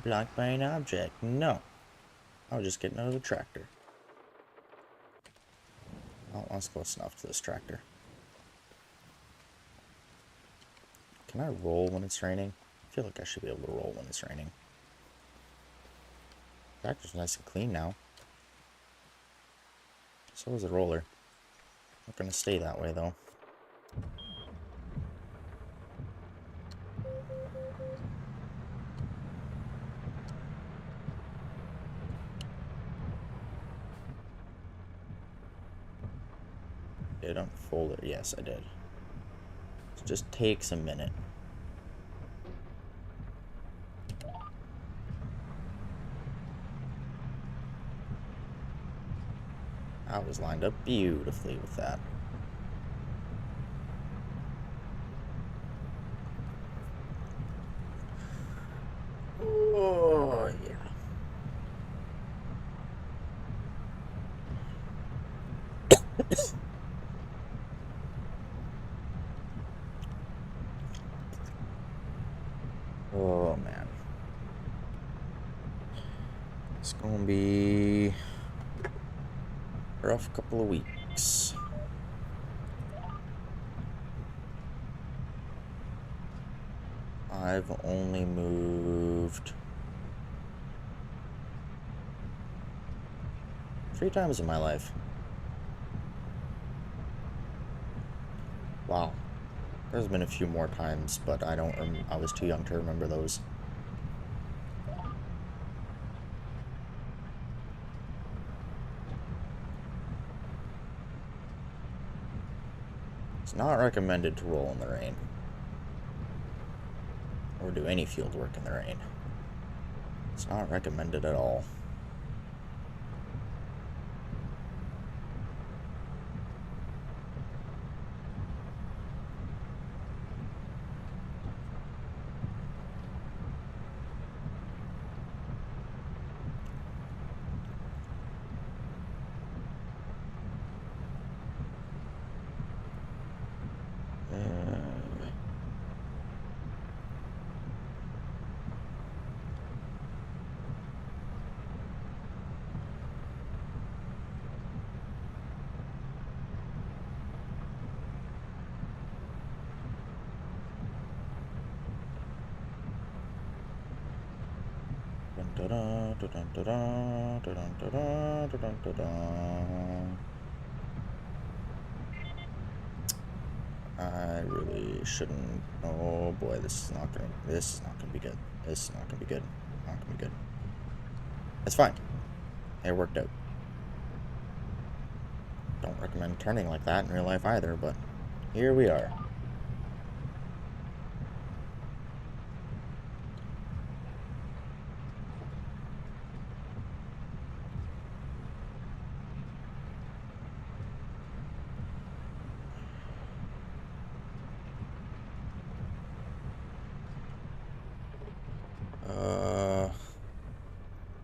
Blocked by an object. No. I'll just get another tractor. Oh, that's close enough to this tractor. Can I roll when it's raining? I feel like I should be able to roll when it's raining. Tractor's nice and clean now. So is the roller. Not gonna stay that way though. Did unfold it? Yes, I did. It just takes a minute. I was lined up beautifully with that. Oh, yeah. Oh, man. It's gonna be a rough couple of weeks. I've only moved 3 times in my life. Wow. There's been a few more times, but I was too young to remember those. It's not recommended to roll in the rain. Or do any field work in the rain. It's not recommended at all. I really shouldn't. Oh boy, this is not gonna be good. This is not gonna be good. Not gonna be good. It's fine. It worked out. Don't recommend turning like that in real life either, but here we are.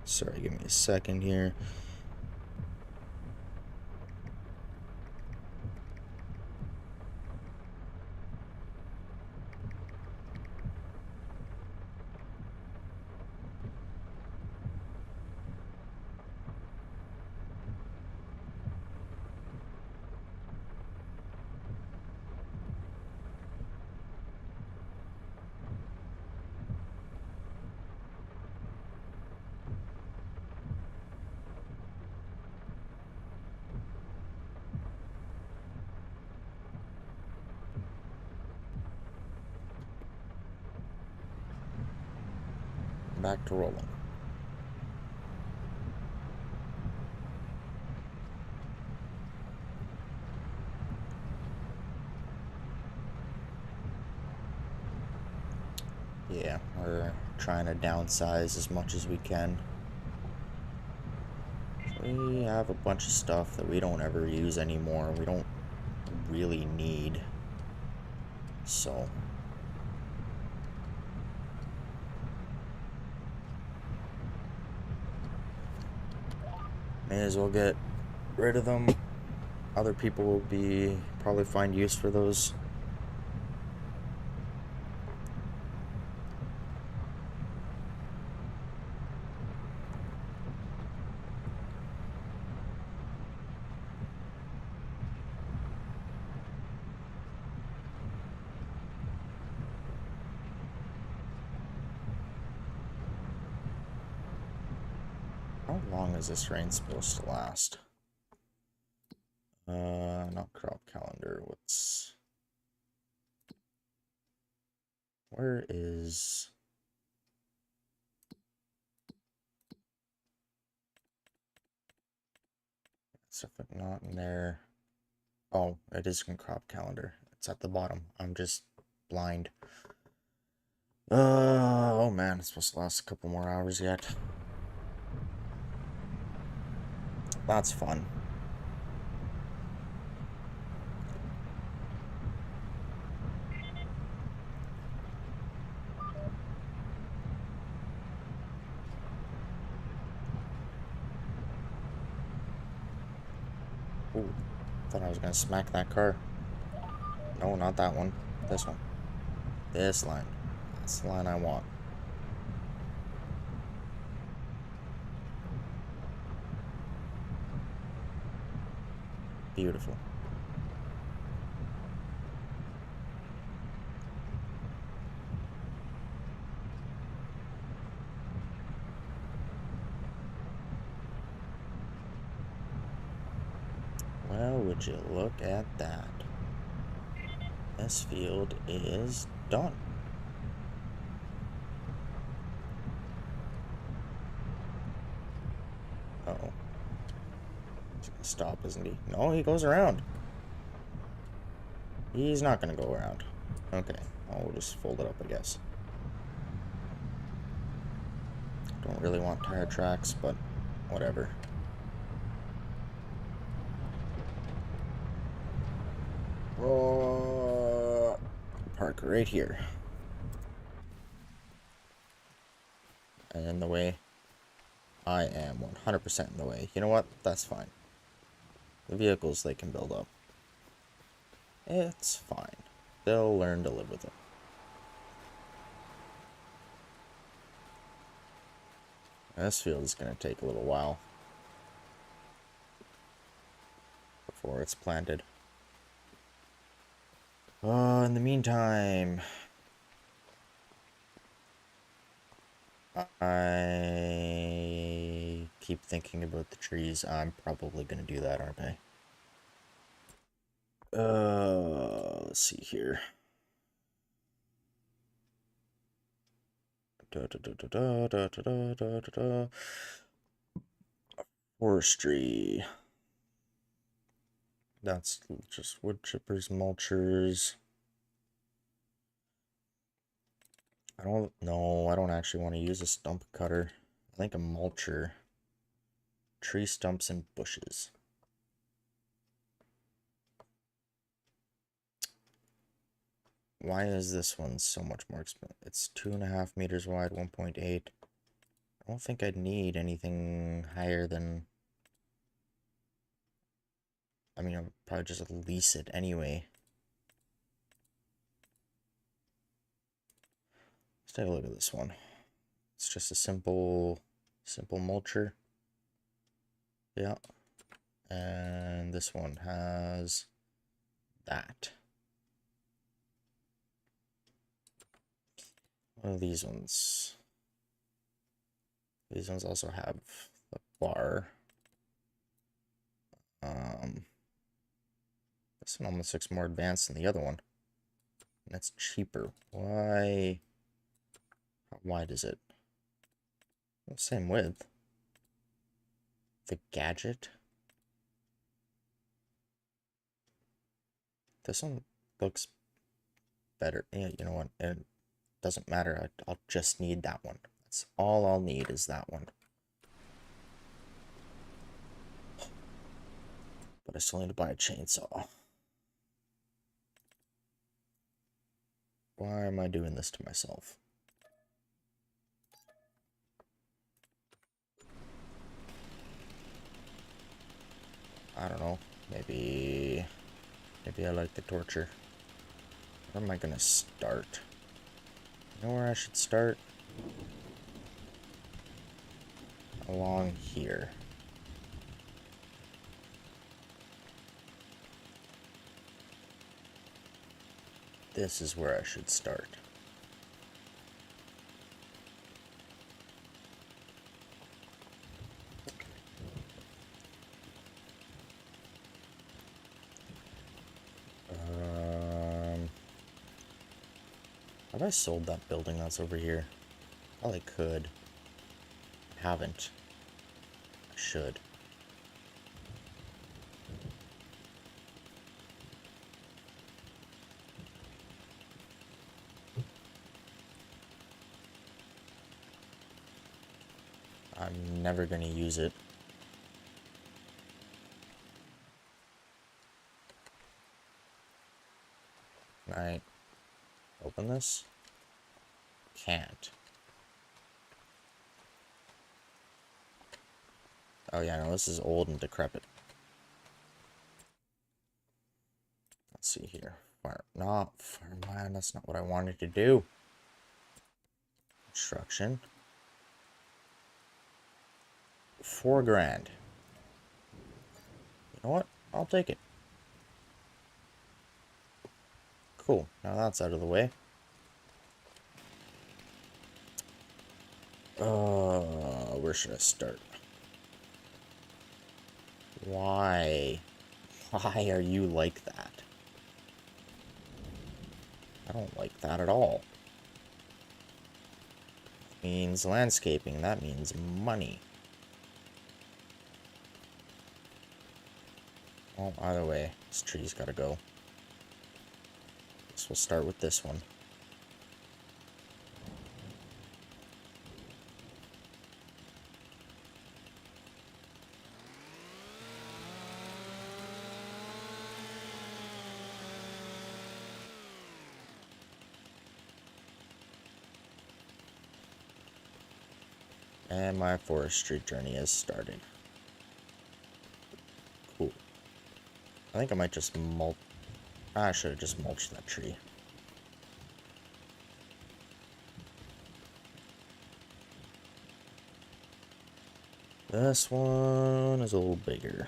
Sorry, give me a second here. Back to rolling. Yeah, we're trying to downsize as much as we can. We have a bunch of stuff that we don't ever use anymore. We don't really need. So may as well get rid of them. Other people will probably find use for those. How long is this rain supposed to last? Not crop calendar. Where is... Stuff not in there. Oh, it is in crop calendar. It's at the bottom. I'm just blind. Oh man, it's supposed to last a couple more hours yet. That's fun. Ooh, thought I was gonna smack that car. No, not that one. This one. This line. That's the line I want. Beautiful. Well, would you look at that? This field is done. Uh-oh. He's gonna stop, isn't he? No, he goes around. He's not gonna go around. Okay, well, we'll just fold it up, I guess. Don't really want tire tracks, but whatever. Park right here. And in the way. I am 100% in the way. You know what? That's fine. The vehicles they can build up. It's fine. They'll learn to live with it. This field is going to take a little while before it's planted. In the meantime, I keep thinking about the trees. I'm probably going to do that, aren't I? Let's see here. Forestry. That's just wood chippers, mulchers. I don't know. I don't actually want to use a stump cutter. I think a mulcher. Tree stumps and bushes. Why is this one so much more expensive? It's 2.5 meters wide, 1.8. I don't think I'd need anything higher than... I mean, I'll probably just lease it anyway. Let's take a look at this one. It's just a simple mulcher. Yeah. And this one has that. What are these ones? These ones also have the bar. This one almost looks more advanced than the other one. And it's cheaper. Why? How wide is it? Well, same width. The gadget. This one looks better. Yeah, you know what? It doesn't matter. I'll just need that one. That's all I'll need is that one. But I still need to buy a chainsaw. Why am I doing this to myself? I don't know. Maybe I like the torture. Where am I gonna start? You know where I should start? Along here. This is where I should start. Have I sold that building that's over here? Probably could. Haven't. I should. I'm never gonna use it. Can I open this? Can't. Oh yeah, no, this is old and decrepit. Let's see here. Farmland, that's not what I wanted to do. Construction. 4 grand. You know what? I'll take it. Cool. Now that's out of the way. Where should I start? Why? Why are you like that? I don't like that at all. Means landscaping. That means money. Well, either way, this tree's gotta go. Guess we'll start with this one. And my forestry journey has started. Cool. I think I might just mulch. I should have just mulched that tree. This one is a little bigger.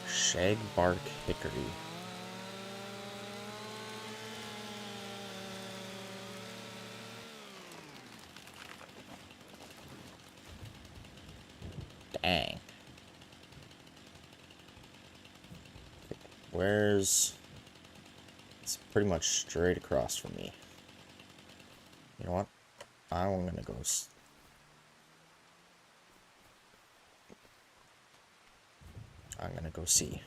Shagbark hickory. Dang. Where's... It's pretty much straight across from me. You know what? I'm gonna go... I'm gonna go see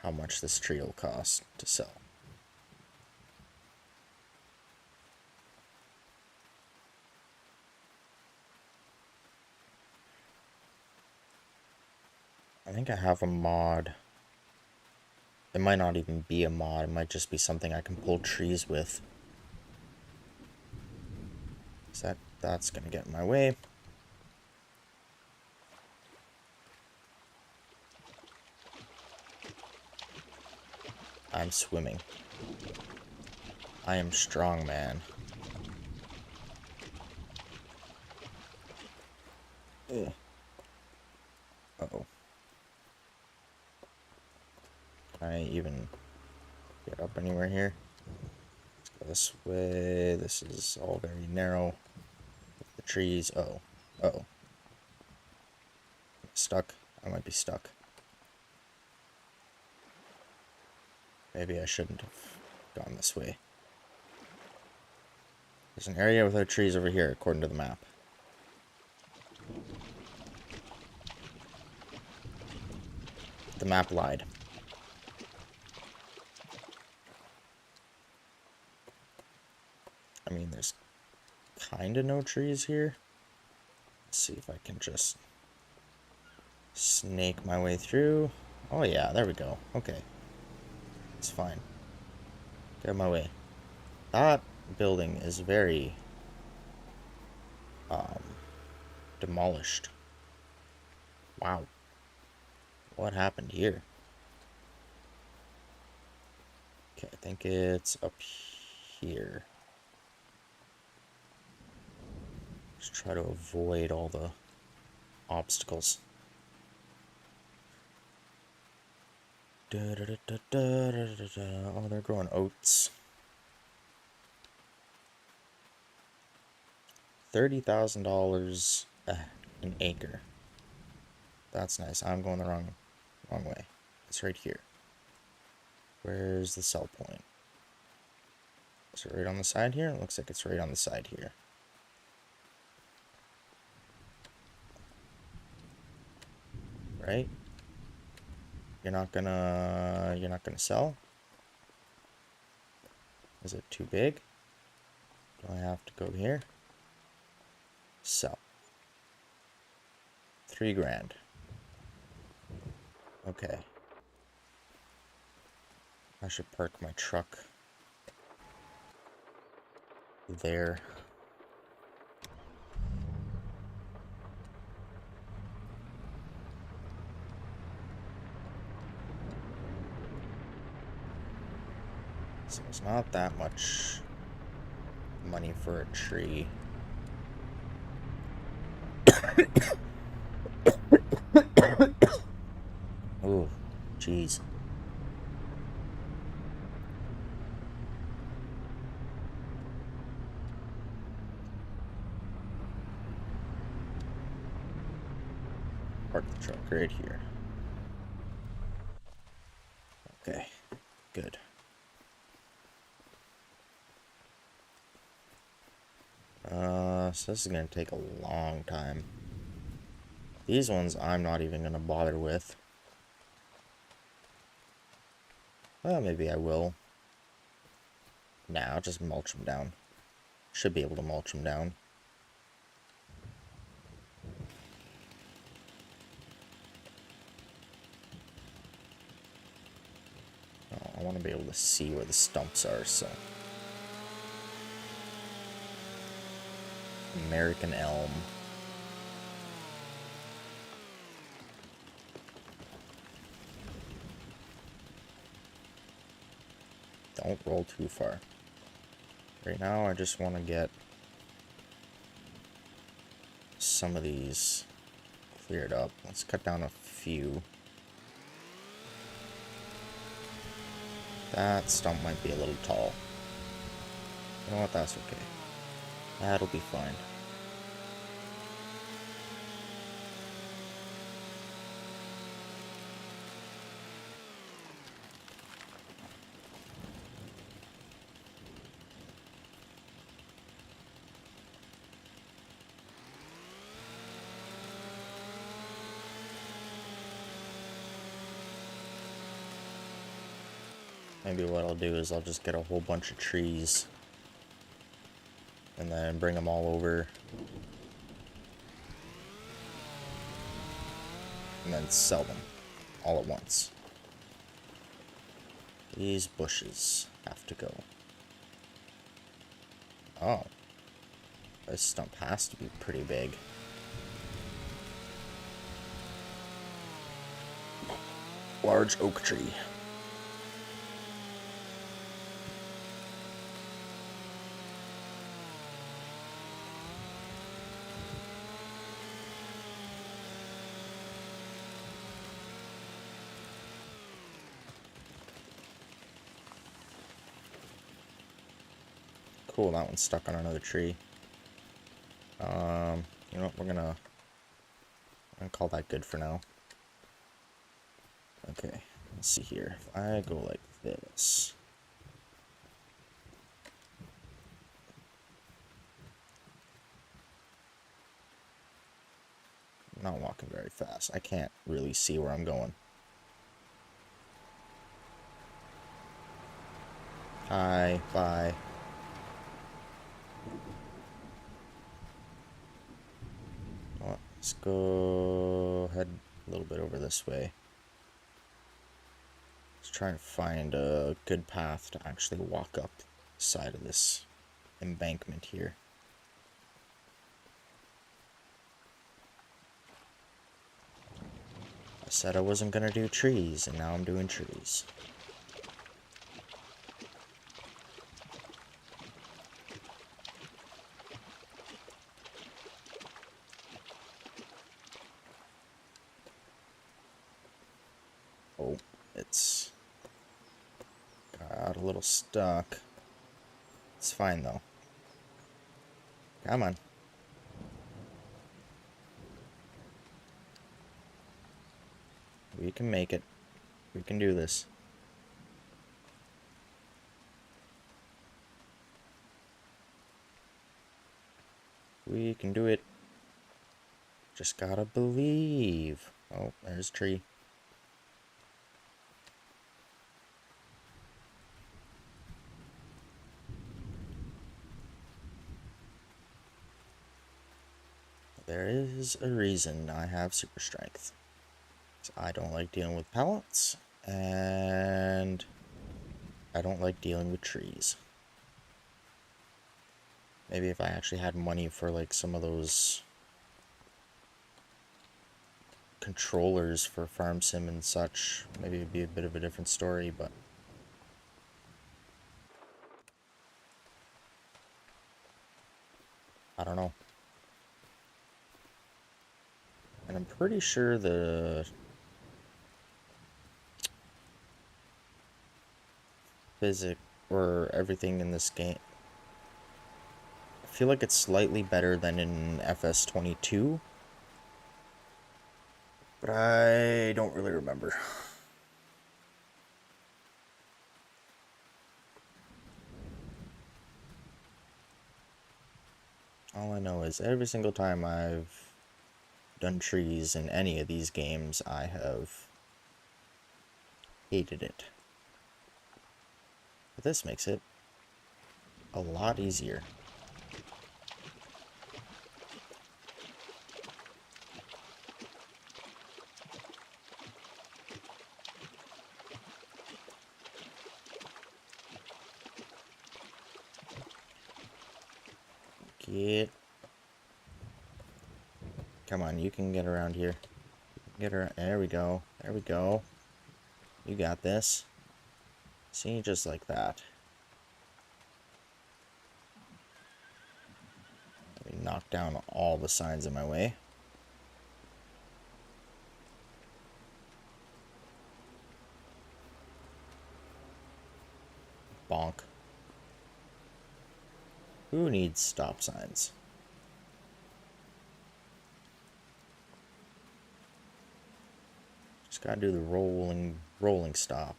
how much this tree will cost to sell. I think I have a mod. It might not even be a mod. It might just be something I can pull trees with. So that's gonna get in my way. I'm swimming. I am strong, man. Ugh. Uh-oh. Can I even get up anywhere here? Let's go this way. This is all very narrow. The trees. Uh-oh. Uh-oh. Am I stuck? I might be stuck. Maybe I shouldn't have gone this way. There's an area without trees over here, according to the map. The map lied. I mean, there's kind of no trees here. Let's see if I can just snake my way through. Oh yeah, there we go. Okay. It's fine. Get out of my way. That building is very demolished. Wow. What happened here? Okay, I think it's up here. Just try to avoid all the obstacles. Oh, they're growing oats. $30,000 an acre. That's nice. I'm going the wrong way. It's right here. Where's the sell point? Is it right on the side here? It looks like it's right on the side here. Right? You're not gonna sell? Is it too big? Do I have to go here? Sell. 3 grand. Okay. I should park my truck there. So it's not that much money for a tree. Oh, jeez. Park the truck right here. Okay, good. So this is gonna take a long time. These ones I'm not even gonna bother with. Well, maybe I will. Nah, I'll just mulch them down. Should be able to mulch them down. Oh, I want to be able to see where the stumps are, so. American elm. Don't roll too far. Right now, I just want to get some of these cleared up. Let's cut down a few. That stump might be a little tall. You know what? That's okay. That'll be fine. Maybe what I'll do is I'll just get a whole bunch of trees and then bring them all over and then sell them all at once. These bushes have to go. Oh. This stump has to be pretty big. Large oak tree. Cool, that one's stuck on another tree. You know what, I'm gonna call that good for now. Okay, let's see here. If I go like this. I'm not walking very fast. I can't really see where I'm going. Hi, bye. Let's go head a little bit over this way. Let's try and find a good path to actually walk up the side of this embankment here. I said I wasn't gonna do trees, and now I'm doing trees. Oh, it's got a little stuck. It's fine though. Come on. We can make it. We can do this. We can do it. Just gotta believe. Oh, there's a tree. There is a reason I have super strength. I don't like dealing with pallets, and I don't like dealing with trees. Maybe if I actually had money for like some of those controllers for Farm Sim and such, maybe it'd be a bit of a different story, but I don't know. And I'm pretty sure the physics or everything in this game, I feel like it's slightly better than in FS22, but I don't really remember. All I know is every single time I've done trees in any of these games, I have hated it. But this makes it a lot easier. Get. Come on, you can get around here. Get around. There we go. There we go. You got this. See, just like that. Let me knock down all the signs in my way. Bonk. Who needs stop signs? Just gotta do the rolling stop.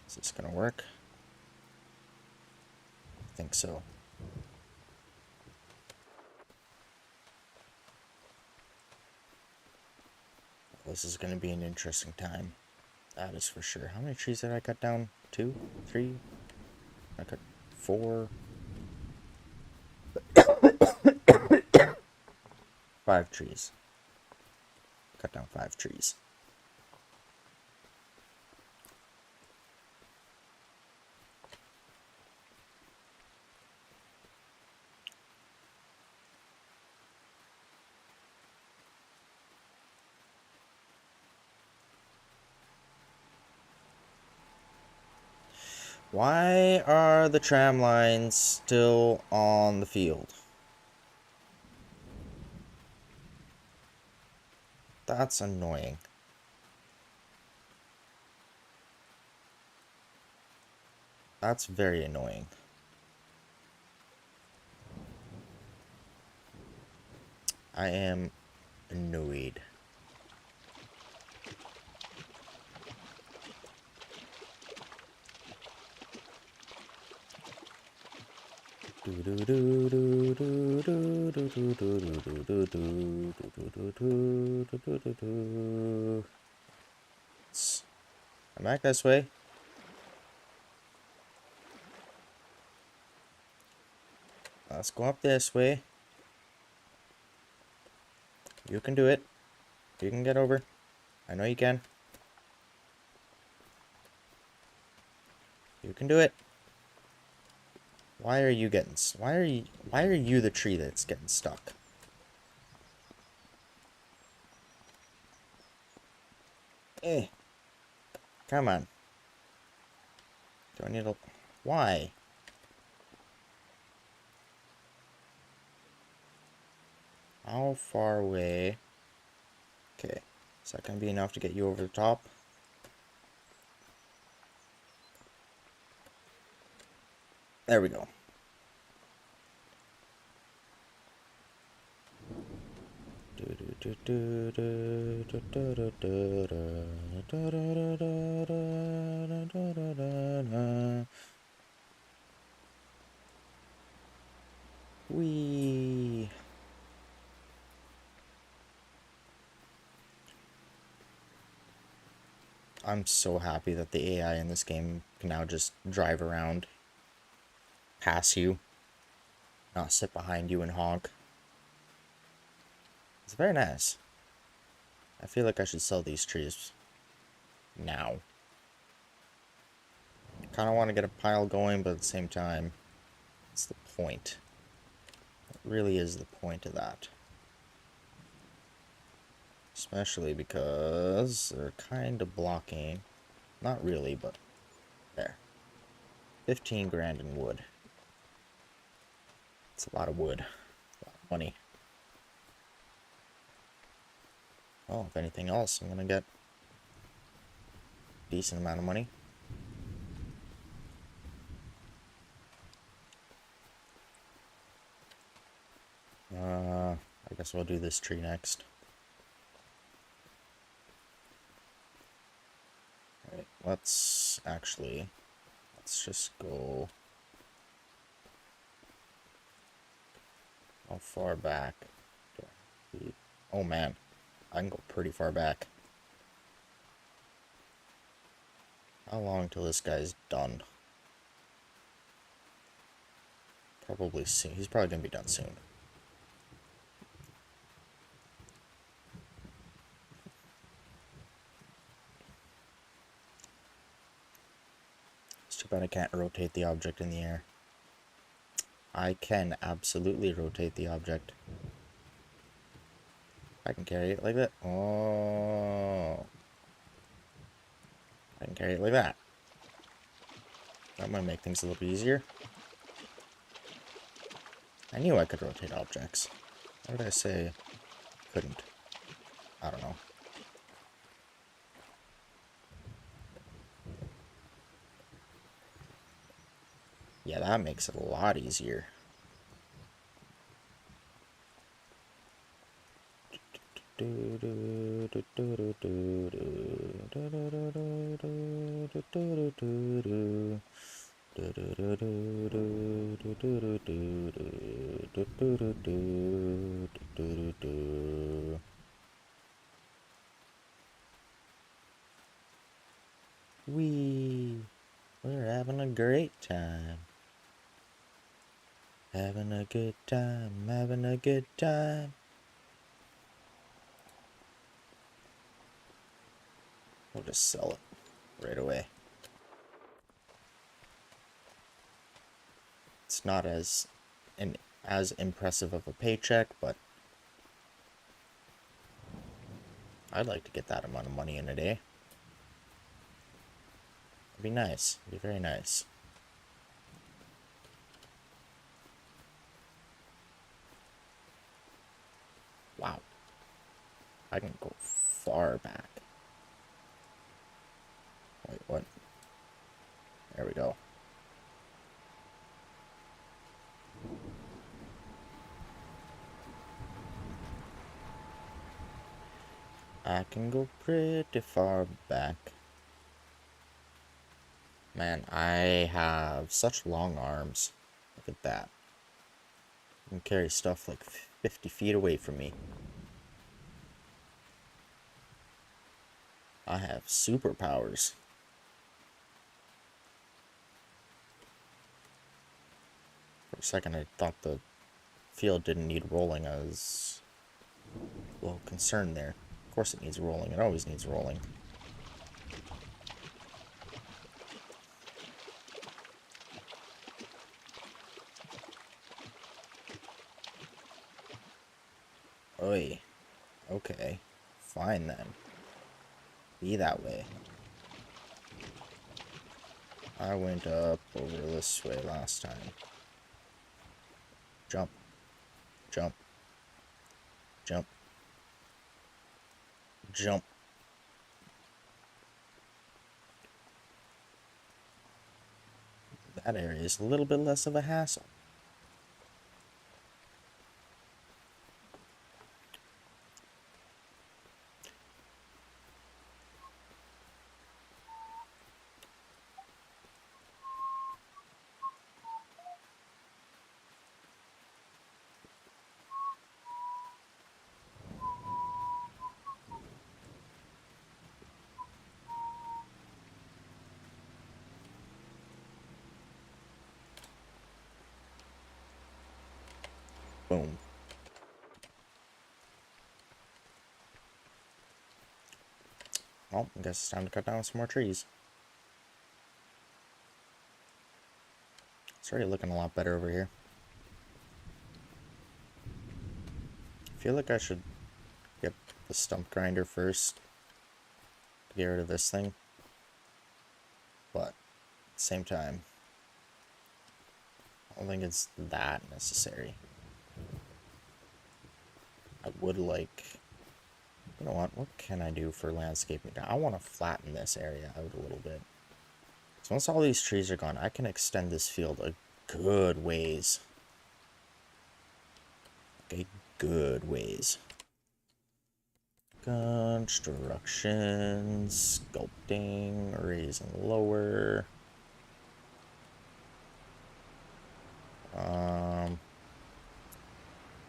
Is this gonna work? I think so. This is gonna be an interesting time. That is for sure. How many trees did I cut down? 2? 3? I cut 4. 5 trees. Cut down 5 trees. Why are the tram lines still on the field? That's annoying. That's very annoying. I am annoyed. Come back this way. Let's go up this way. You can do it. You can get over. I know you can. You can do it. Why are you the tree that's getting stuck? Come on. Do I need to... Why? How far away? Okay. Is that gonna be enough to get you over the top? There we go. Whee! I'm so happy that the AI in this game can now just drive around, pass you, not sit behind you and honk. It's very nice. I feel like I should sell these trees now. Kind of want to get a pile going, but at the same time, it's the point. It really is the point of that. Especially because they're kind of blocking. Not really, but there. 15 grand in wood. It's a lot of wood. A lot of money. Well, if anything else, I'm gonna get a decent amount of money. I guess we'll do this tree next. Alright, let's just go... How far back? Oh man, I can go pretty far back. How long till this guy's done? Probably soon. He's probably gonna be done soon. Too bad I can't rotate the object in the air. I can absolutely rotate the object. I can carry it like that. Oh. I can carry it like that. That might make things a little bit easier. I knew I could rotate objects. Why did I say couldn't? I don't know. Yeah, that makes it a lot easier. We're having a great time. Having a good time, having a good time. We'll just sell it right away. It's not as impressive of a paycheck, but I'd like to get that amount of money in a day. It'd be nice. It'd be very nice. Wow. I can go far back. Wait, what? There we go. I can go pretty far back. Man, I have such long arms. Look at that. I can carry stuff like 50 feet away from me. I have superpowers. For a second, I thought the field didn't need rolling. I was a little concerned there. Of course it needs rolling. It always needs rolling. Oi. Okay. Fine then. Be that way. I went up over this way last time. Jump. Jump. Jump. Jump. That area is a little bit less of a hassle. Boom. Well, I guess it's time to cut down some more trees. It's already looking a lot better over here. I feel like I should get the stump grinder first to get rid of this thing. But at the same time, I don't think it's that necessary. I would like... You know what can I do for landscaping? I want to flatten this area out a little bit. So once all these trees are gone, I can extend this field a good ways. A good ways. Construction, sculpting, raise and lower.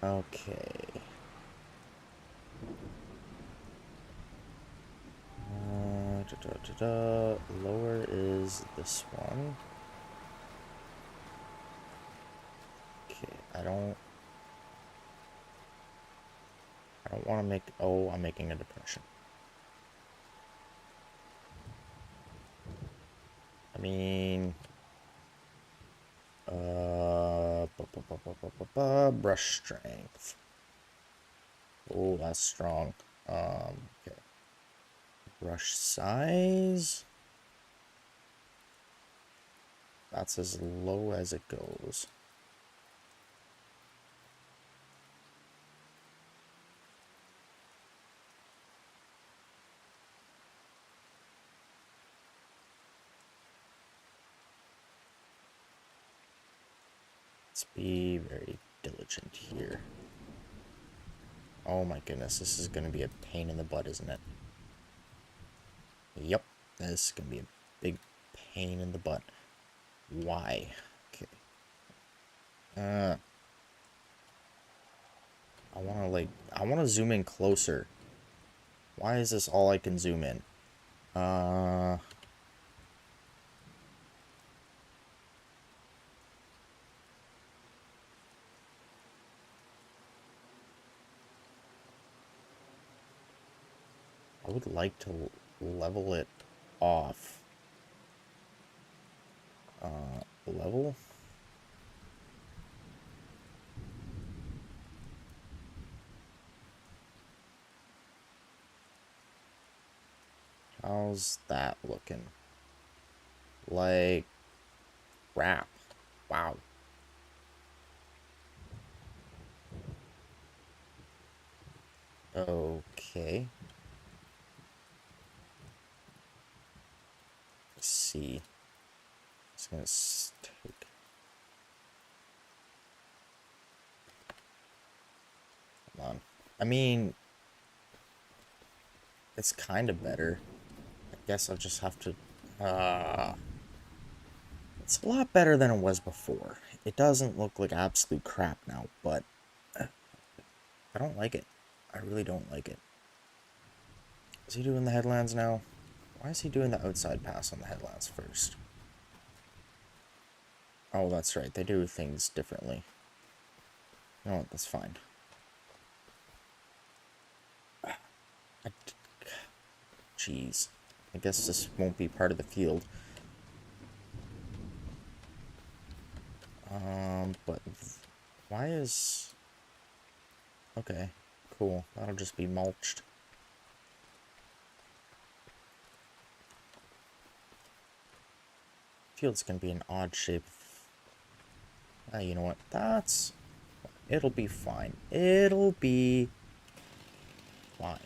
Okay. Lower is this one. Okay, I don't want to make... Oh, I'm making a depression. I mean, brush strength. Oh, that's strong. Okay. Brush size. That's as low as it goes. Let's be very diligent here. Oh my goodness, this is going to be a pain in the butt, isn't it? Yep, this is going to be a big pain in the butt. Why? Okay. I want to zoom in closer. Why is this all I can zoom in? I would like to level it off. Level? How's that looking? Like, crap. Wow. Okay. Let's see. It's gonna take. Come on. I mean, it's kind of better. I guess I'll just have to. It's a lot better than it was before. It doesn't look like absolute crap now, but I don't like it. I really don't like it. Is he doing the headlands now? Why is he doing the outside pass on the headlands first? Oh, that's right. They do things differently. You know what? That's fine. Jeez. I guess this won't be part of the field. But why is... Okay, cool. That'll just be mulched. Field's gonna be an odd shape. You know what? That's... It'll be fine. It'll be fine.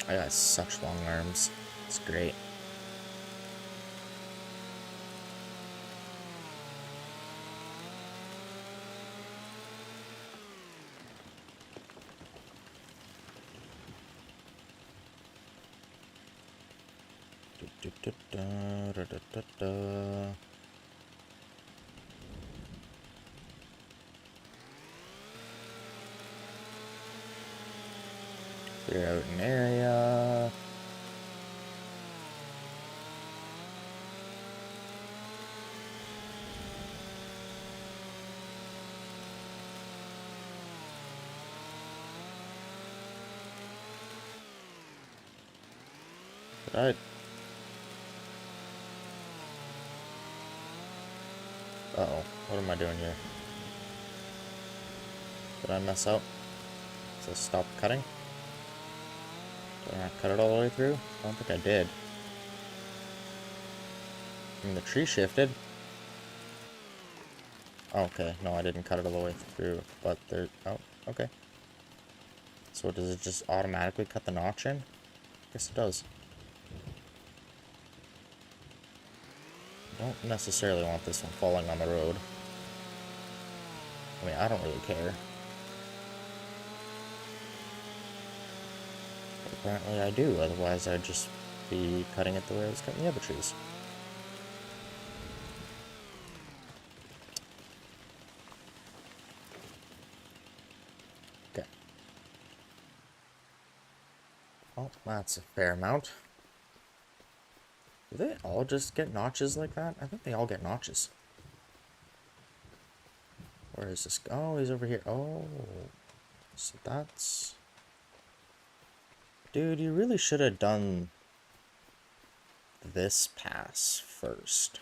I got such long arms. It's great. Clear out an area. Right. Uh-oh. What am I doing here? Did I mess up? So stop cutting? Did I not cut it all the way through? I don't think I did. I mean, the tree shifted. Oh, okay. No, I didn't cut it all the way through. But there... Oh, okay. So does it just automatically cut the notch in? Guess it does. I don't necessarily want this one falling on the road. I mean, I don't really care. But apparently I do, otherwise I'd just be cutting it the way I was cutting the other trees. Okay. Well, that's a fair amount. Do they all just get notches like that? I think they all get notches. Where is this? Oh, he's over here. Oh, so that's... Dude, you really should have done this pass first.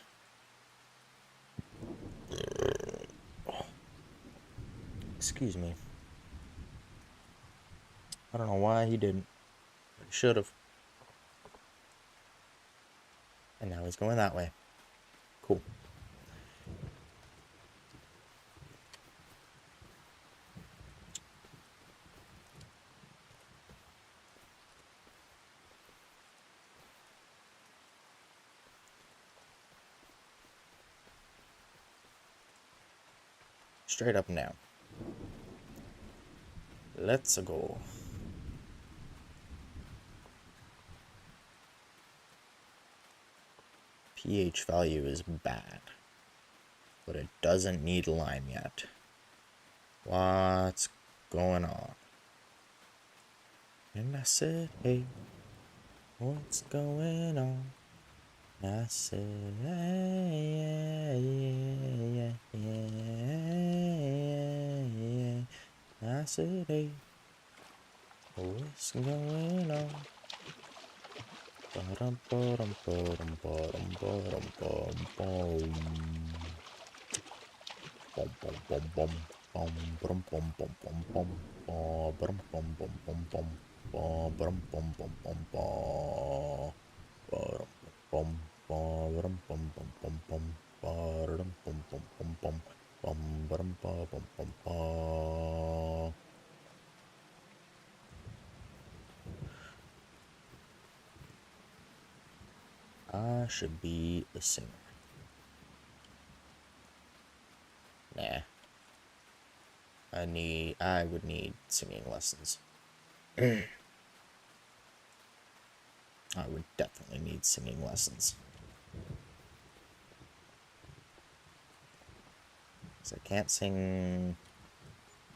Excuse me. I don't know why he didn't. But he should have. And now he's going that way. Cool. Straight up now. Let's go. pH value is bad, but it doesn't need lime yet. What's going on? And I said, hey, what's going on? I said, hey, yeah. I said, hey, what's going on? Ba-dum, ba-dum, ba-dum, ba-dum, ba-dum, ba-dum, ba-dum. Bum, bum, bum, bum. Bum, bum, bum, bum, bum, bum. Bum, bum, bum, bum, bum. Bum, bum, bum, bum, bum, bum. Bum, bum, bum, bum, bum, bum. Bum, bum, bum, bum, bum. Bum, bum, bum, bum, bum, bum. I should be a singer. Nah. I would need singing lessons. I would definitely need singing lessons. Because I can't sing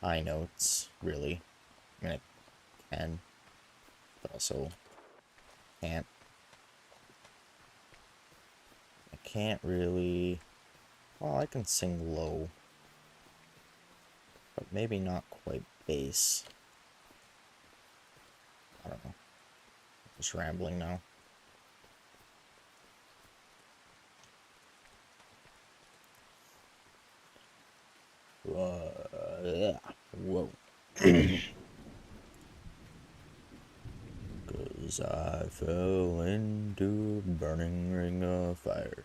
high notes, really. I mean, I can, but also can't. I can't really... Well, I can sing low, but maybe not quite bass. I don't know. I'm just rambling now. Yeah. Whoa. Cause I fell into a burning ring of fire.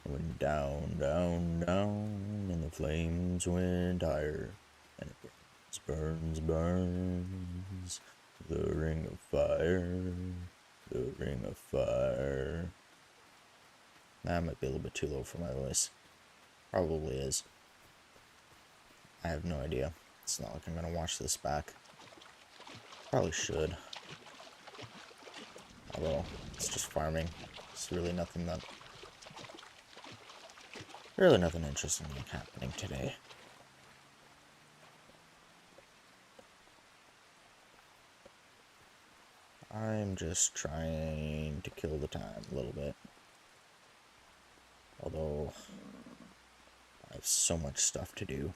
I went down, down, down, and the flames went higher. And it burns, burns, burns. The ring of fire, the ring of fire. That might be a little bit too low for my voice. Probably is. I have no idea. It's not like I'm gonna watch this back. Probably should. Although, it's just farming. It's really nothing interesting happening today. I'm just trying to kill the time a little bit. Although, I have so much stuff to do.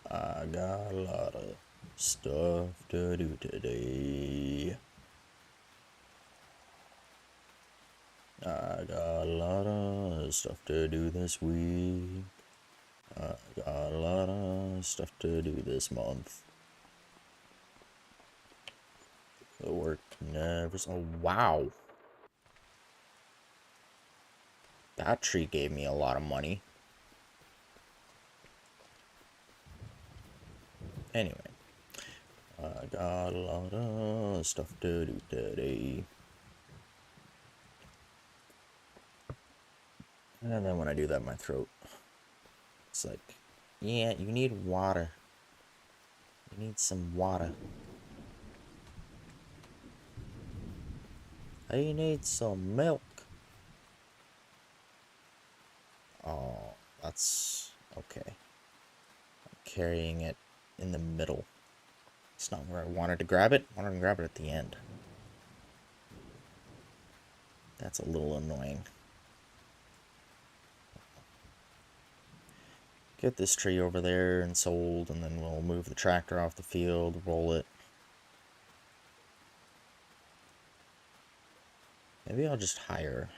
I got a lot of stuff to do today. I got a lot of stuff to do this week. I got a lot of stuff to do this month. The work never... Oh, wow. That tree gave me a lot of money. Anyway. I got a lot of stuff to do today. And then when I do that, my throat, it's like, yeah, you need water. You need some water. I need some milk. Oh, that's okay. I'm carrying it in the middle. It's not where I wanted to grab it. I wanted to grab it at the end. That's a little annoying. Get this tree over there and sold, and then we'll move the tractor off the field, roll it. Maybe I'll just hire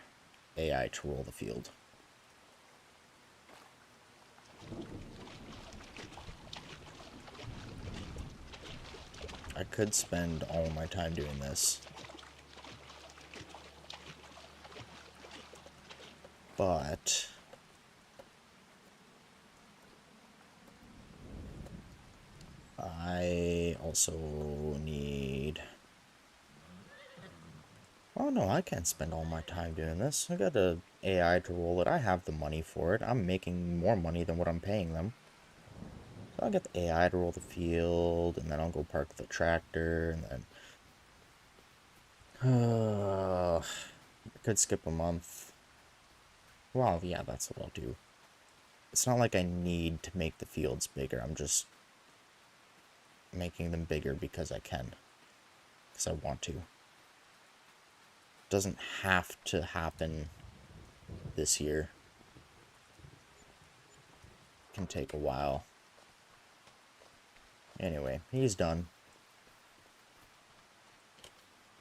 AI to roll the field. I could spend all my time doing this. But I also need... Oh no, I can't spend all my time doing this. I got a AI to roll it. I have the money for it. I'm making more money than what I'm paying them. So I'll get the AI to roll the field, and then I'll go park the tractor, and then... I could skip a month. Well, yeah, that's what I'll do. It's not like I need to make the fields bigger. I'm just making them bigger because I can. Because I want to. It doesn't have to happen this year. It can take a while. Anyway, he's done.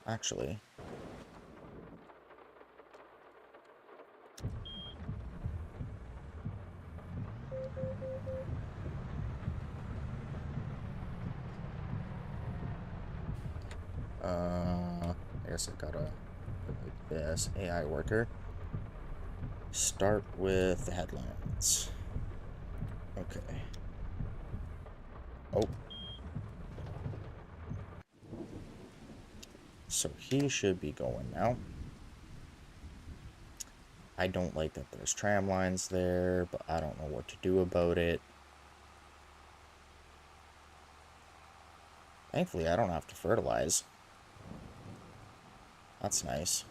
Actually... I guess I gotta put like this. AI worker. Start with the headlines. Okay. Oh. So he should be going now. I don't like that there's tram lines there, but I don't know what to do about it. Thankfully, I don't have to fertilize. That's nice.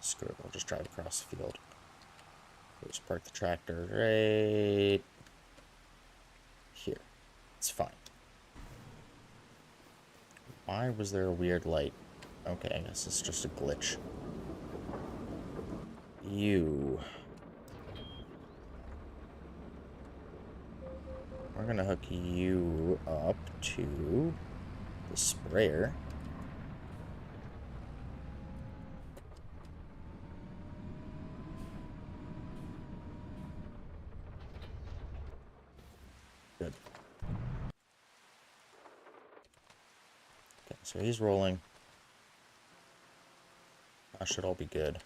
Screw it, I'll just drive across the field. Just park the tractor right here. It's fine. Why was there a weird light? Okay, I guess it's just a glitch. You. We're gonna hook you up to the sprayer. Good. Okay, so he's rolling. That should all be good.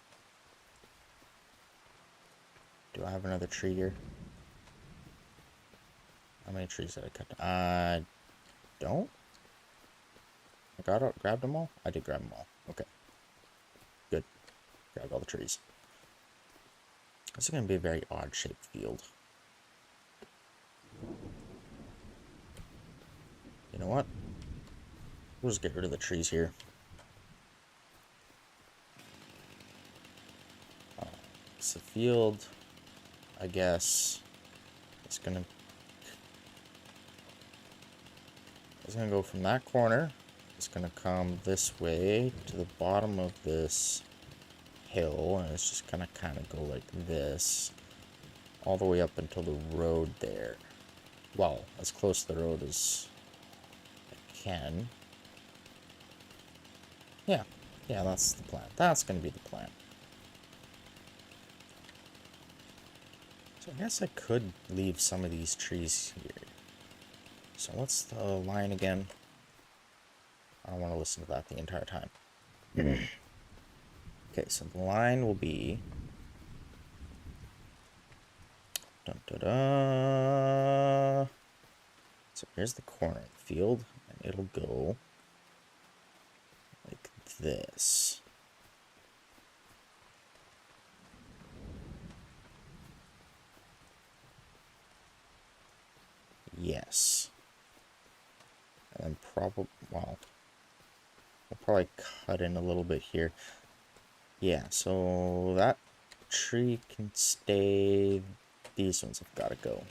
Do I have another tree here? How many trees did I cut down? I don't? I grabbed them all? I did grab them all. Okay. Good. Grabbed all the trees. This is going to be a very odd-shaped field. You know what? We'll just get rid of the trees here. It's a field, I guess. It's gonna go from that corner. It's gonna come this way to the bottom of this hill, and it's just gonna kind of go like this, all the way up until the road there. Well, as close to the road as I can. Yeah, that's the plan. That's gonna be the plan. So I guess I could leave some of these trees here. So what's the line again? I don't want to listen to that the entire time. Okay, so the line will be... Dun, dun, dun. So here's the corner of the field, and it'll go like this. Yes. And then probably, well, we'll probably cut in a little bit here. Yeah, so that tree can stay. These ones have got to go.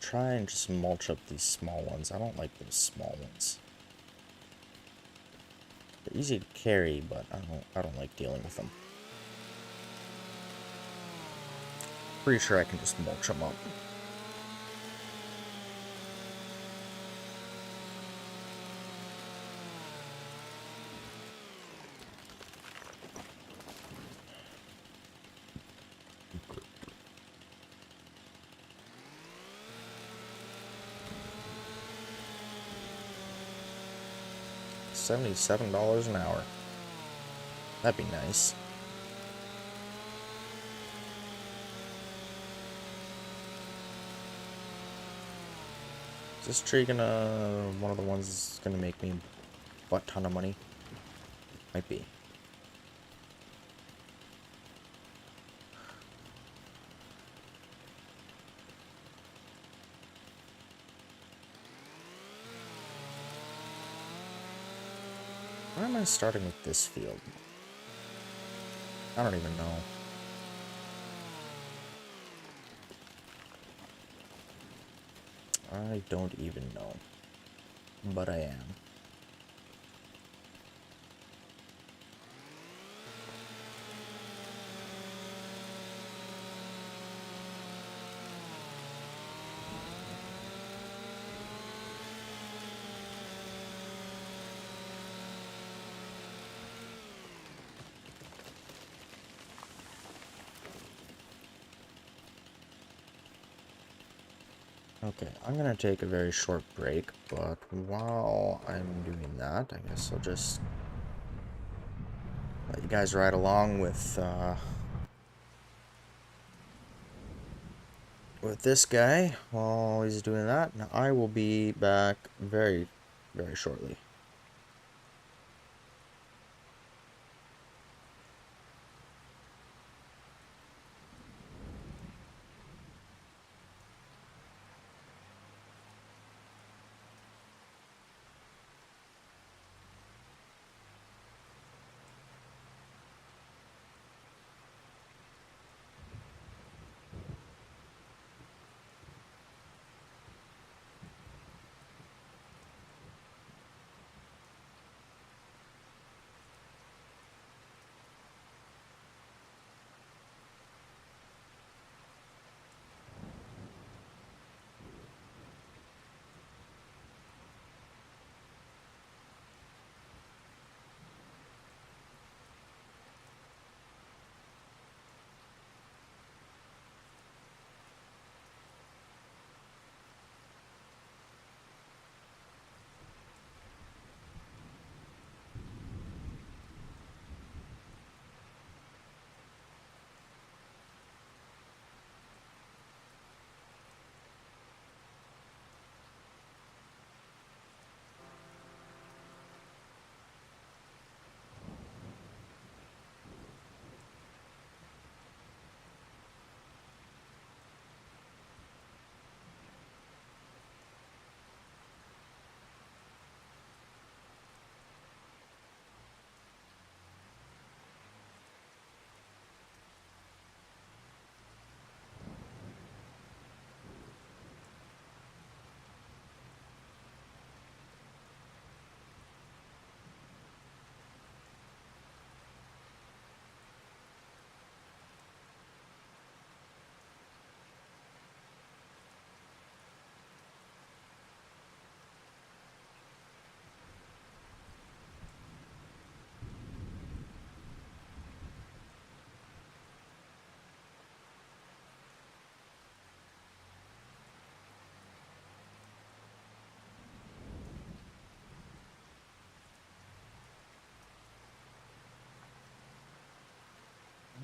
try and just mulch up these small ones. I don't like those small ones. They're easy to carry, but I don't like dealing with them. Pretty sure I can just mulch them up. $77 an hour. That'd be nice. Is this tree gonna... one of the ones that's gonna make me a butt ton of money? Might be. Why am I starting with this field? I don't even know. I don't even know. But I am. Okay, I'm gonna take a very short break, but while I'm doing that, I guess I'll just let you guys ride along with this guy while he's doing that. Now, I will be back very, very shortly.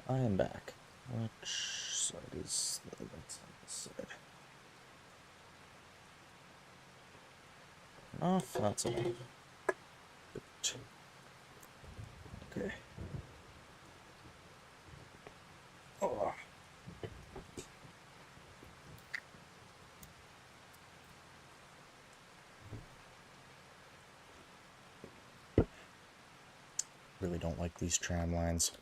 I am back. Which side is that's on this side? Off, that's enough. Okay. Oh. Really don't like these tram lines.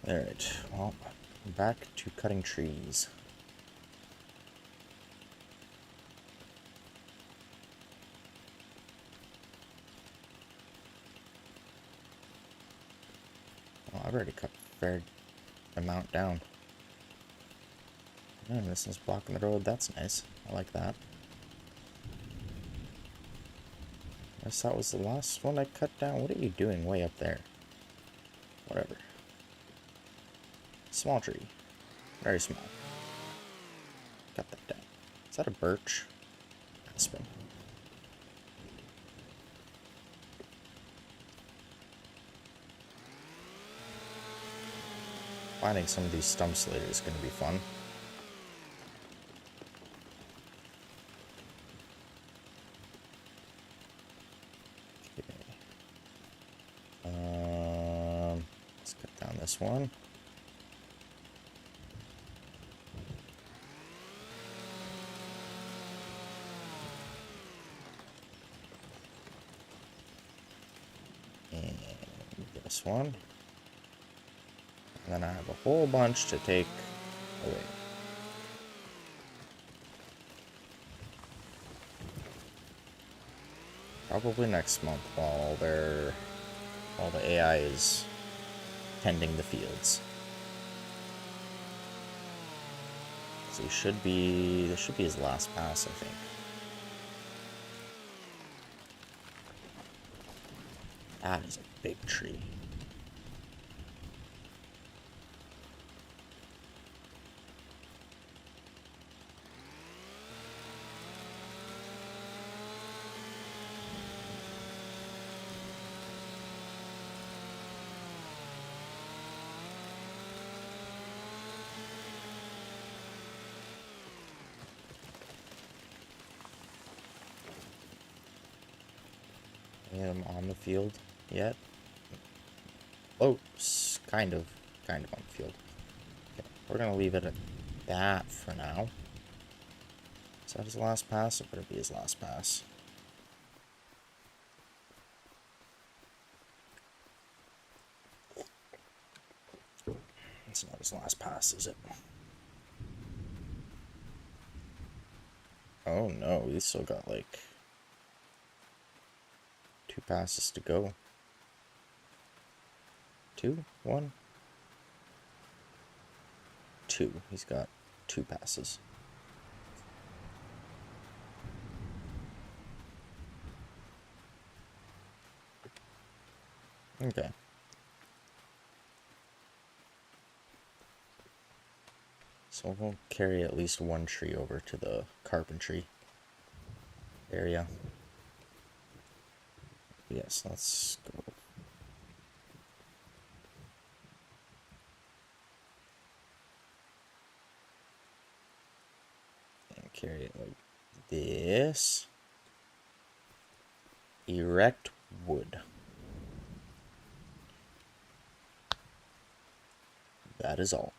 Alright, well, back to cutting trees. I've already cut a fair amount down. And this is blocking the road. That's nice. I like that. I guess that was the last one I cut down. What are you doing way up there? Whatever. Small tree. Very small. Cut that down. Is that a birch? Aspen. Finding some of these stumps later is going to be fun. Okay. Let's cut down this one. And this one. And then I have a whole bunch to take away. Probably next month while the AI is tending the fields. So this should be his last pass, I think. That is a big tree. Am on the field yet? Oh, kind of on the field. Okay, we're gonna leave it at that for now. Is that his last pass? It better be his last pass. It's not his last pass, is it? Oh no, he's still got like 2 passes to go. 2? 1? 2. He's got 2 passes. Okay. So we'll carry at least 1 tree over to the carpentry area. Yes, let's go. And carry it like this. Erect wood. That is all.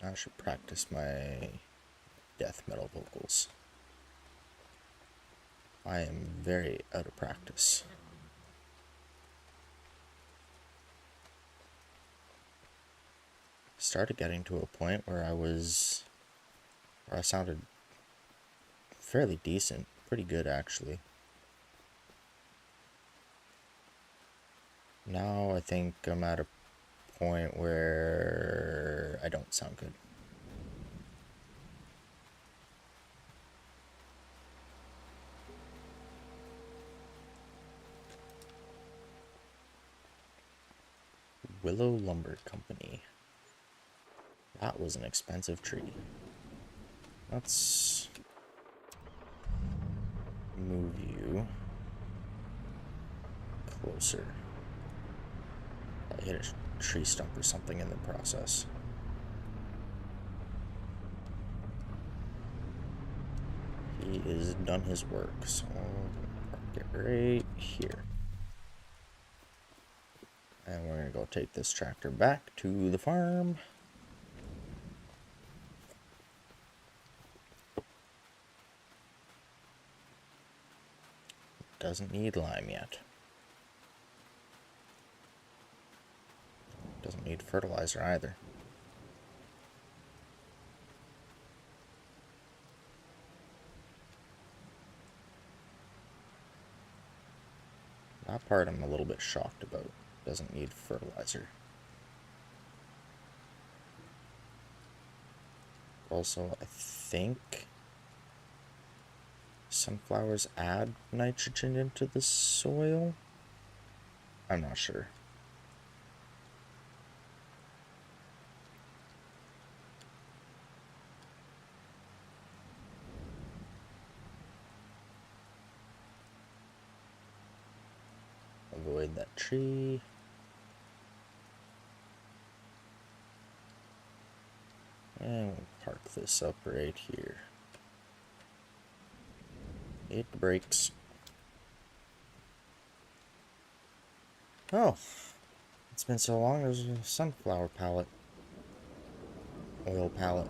I should practice my death metal vocals. I am very out of practice. Started getting to a point where I sounded fairly decent, pretty good actually. Now I think I'm at a point where I don't sound good. Willow Lumber Company. That was an expensive tree. Let's move you closer. I hit a tree stump or something in the process. He is done his work, so park it right here. And we're gonna go take this tractor back to the farm. Doesn't need lime yet. Doesn't need fertilizer either. That part I'm a little bit shocked about. Doesn't need fertilizer. Also, I think sunflowers add nitrogen into the soil. I'm not sure. Avoid that tree. And we'll park this up right here. It breaks. Oh, it's been so long. There's a sunflower pallet. Oil pallet.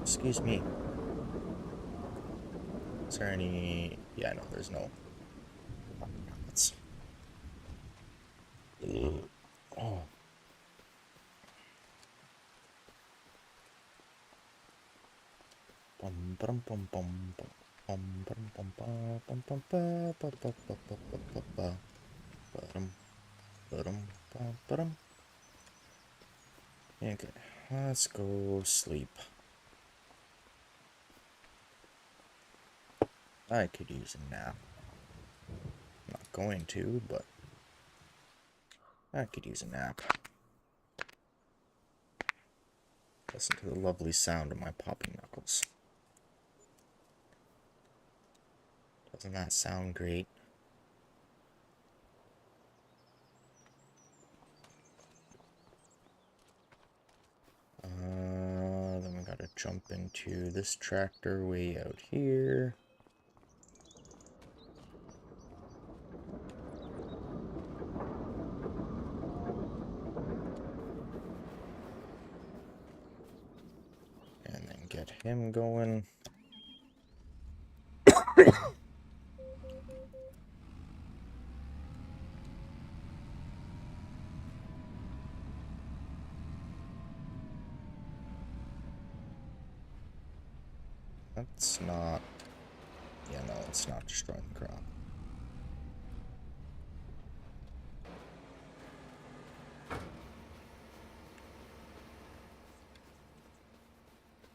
Excuse me. Is there any... Yeah, no, there's no pallets. Oh. Bum bum bum bum bum. Okay, let's go sleep. I could use a nap. I'm not going to, but I could use a nap. Listen to the lovely sound of my popping knuckles. Doesn't that sound great? Then we gotta jump into this tractor way out here. And then get him going. That's not... Yeah, no, it's not destroying the crop.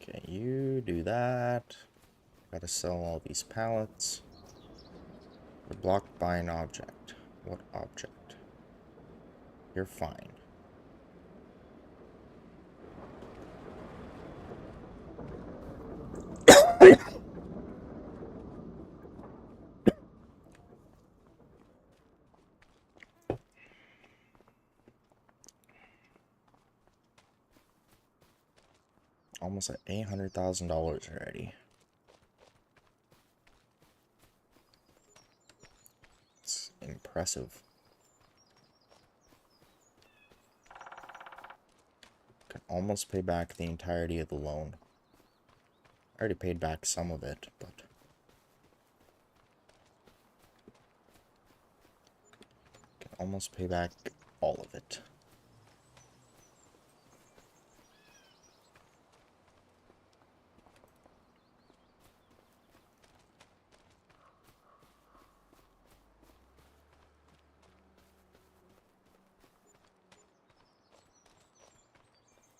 Okay, you do that. Gotta sell all these pallets. You're blocked by an object. What object? You're fine. Almost at $800,000 already. It's impressive. Can almost pay back the entirety of the loan. I already paid back some of it, but can almost pay back all of it.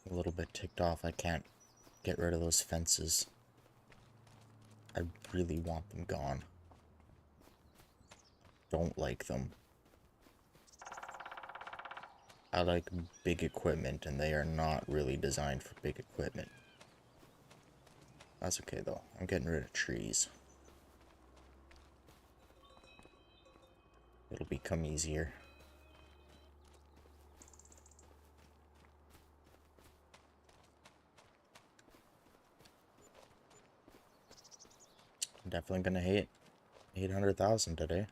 A little bit ticked off I can't get rid of those fences. I really want them gone. Don't like them. I like big equipment, and they are not really designed for big equipment. That's okay, though. I'm getting rid of trees. It'll become easier. Definitely gonna hit 800,000 today.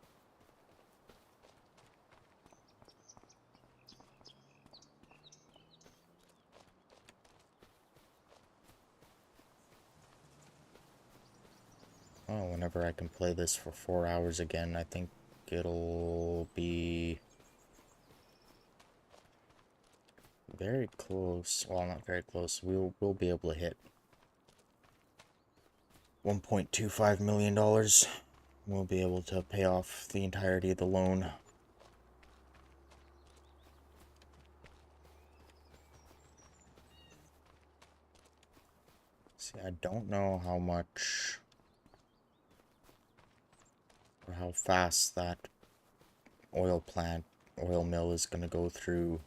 Oh, whenever I can play this for 4 hours again, I think it'll be very close. Well, not very close. We'll be able to hit $1.25 million. We'll be able to pay off the entirety of the loan. See, I don't know how much or how fast that oil mill is going to go through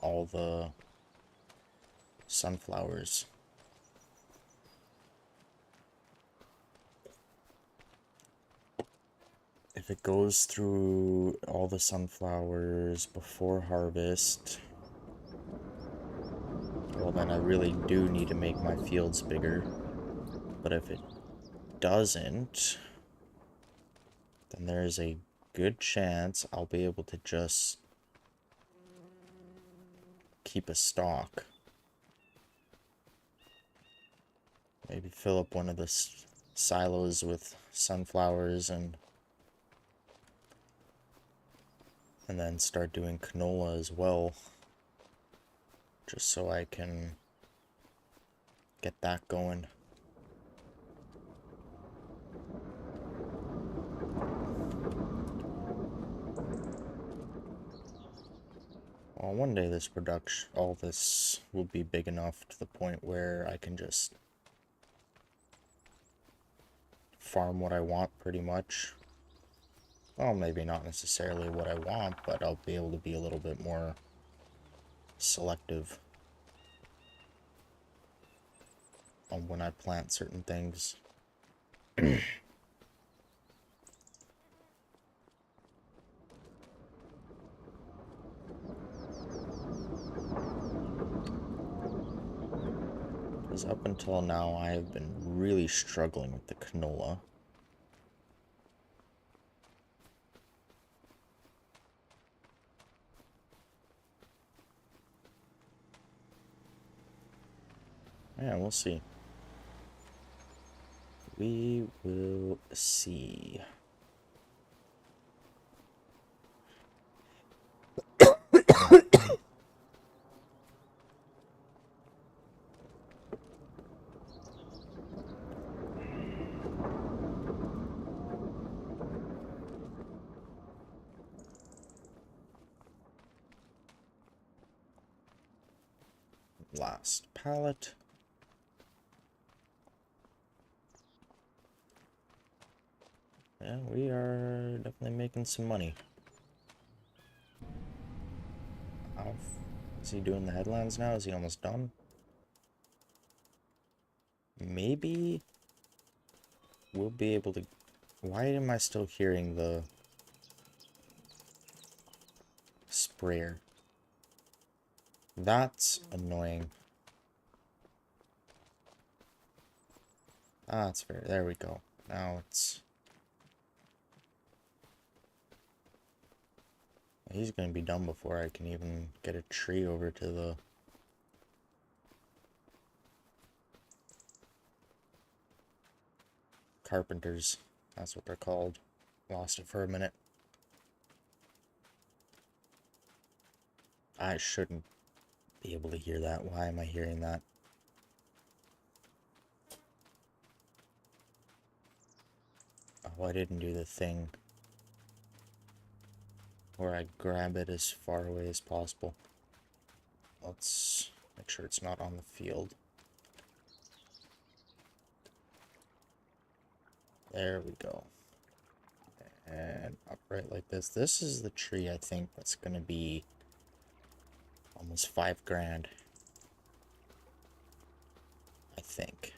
all the sunflowers. If it goes through all the sunflowers before harvest, well, then I really do need to make my fields bigger. But if it doesn't, then there's a good chance I'll be able to just keep a stock. Maybe fill up one of the silos with sunflowers and then start doing canola as well, just so I can get that going. Well, one day all this will be big enough to the point where I can just farm what I want pretty much. Well, maybe not necessarily what I want, but I'll be able to be a little bit more selective on when I plant certain things. Because up until now, I have been really struggling with the canola. Yeah, we'll see. We will see. Last pallet. Yeah, we are definitely making some money. Is he doing the headlands now? Is he almost done? Maybe we'll be able to... Why am I still hearing the sprayer? That's annoying. Ah, that's fair. There we go. Now it's... He's gonna be done before I can even get a tree over to the... carpenters. That's what they're called. Lost it for a minute. I shouldn't be able to hear that. Why am I hearing that? Oh, I didn't do the thing where I grab it as far away as possible. Let's make sure it's not on the field. There we go. And upright like this. This is the tree, I think, that's gonna be almost 5 grand. I think.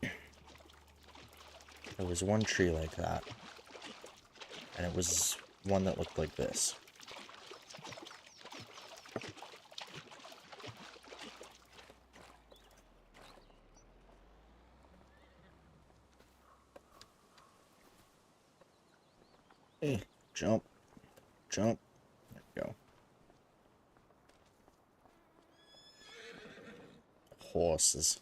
There was one tree like that. And it was one that looked like this. Jump. Jump. There we go. Horses.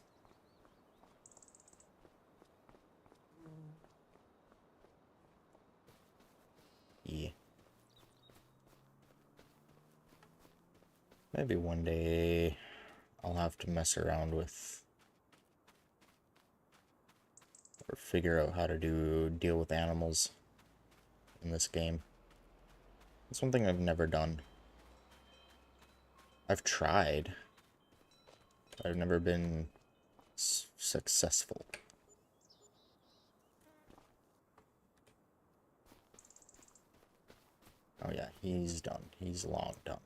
Yeah. Maybe one day I'll have to mess around with or figure out how to deal with animals in this game. It's one thing I've never done. I've tried. I've never been successful. Oh yeah, he's done. He's long done.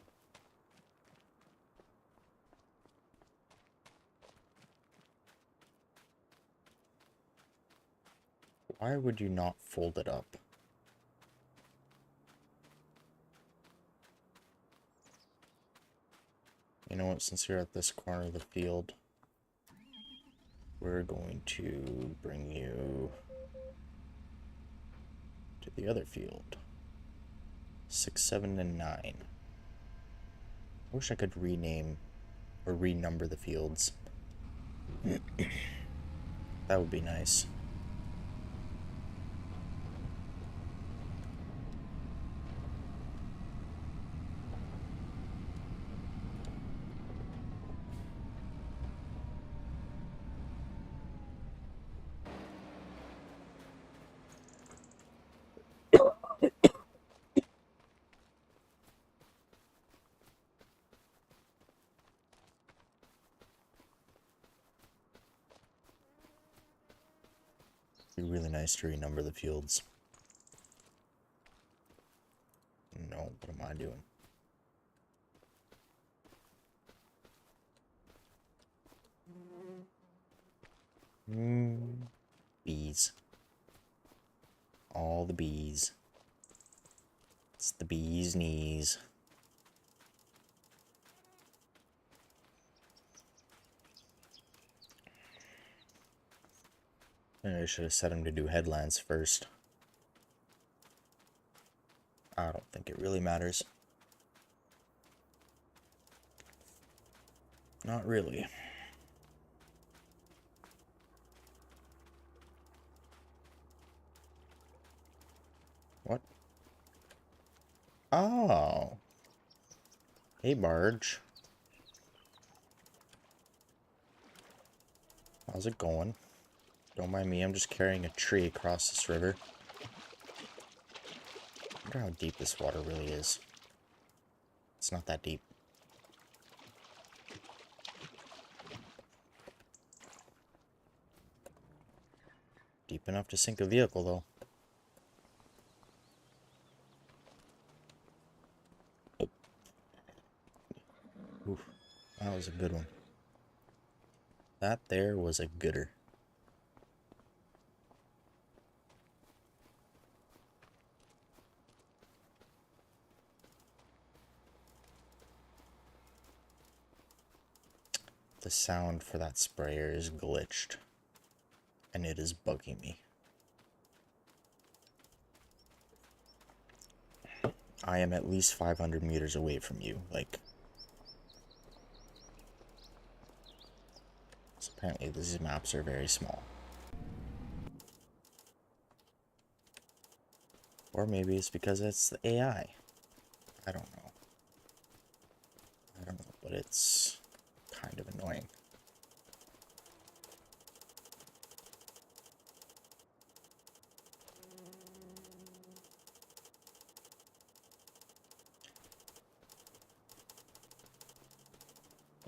Why would you not fold it up? You know what, since you're at this corner of the field, we're going to bring you to the other field. 6, 7, and 9. I wish I could rename or renumber the fields. That would be nice. It'd be really nice to renumber the fields. No, what am I doing? Bees. All the bees. It's the bee's knees. Maybe I should have set him to do headlands first. I don't think it really matters. Not really. What? Oh. Hey, Barge. How's it going? Don't mind me, I'm just carrying a tree across this river. I wonder how deep this water really is. It's not that deep. Deep enough to sink a vehicle, though. Oof, that was a good one. That there was a gooder. The sound for that sprayer is glitched. And it is bugging me. I am at least 500 meters away from you, like... So apparently these maps are very small. Or maybe it's because it's the AI. I don't know. I don't know, but it's kind of annoying.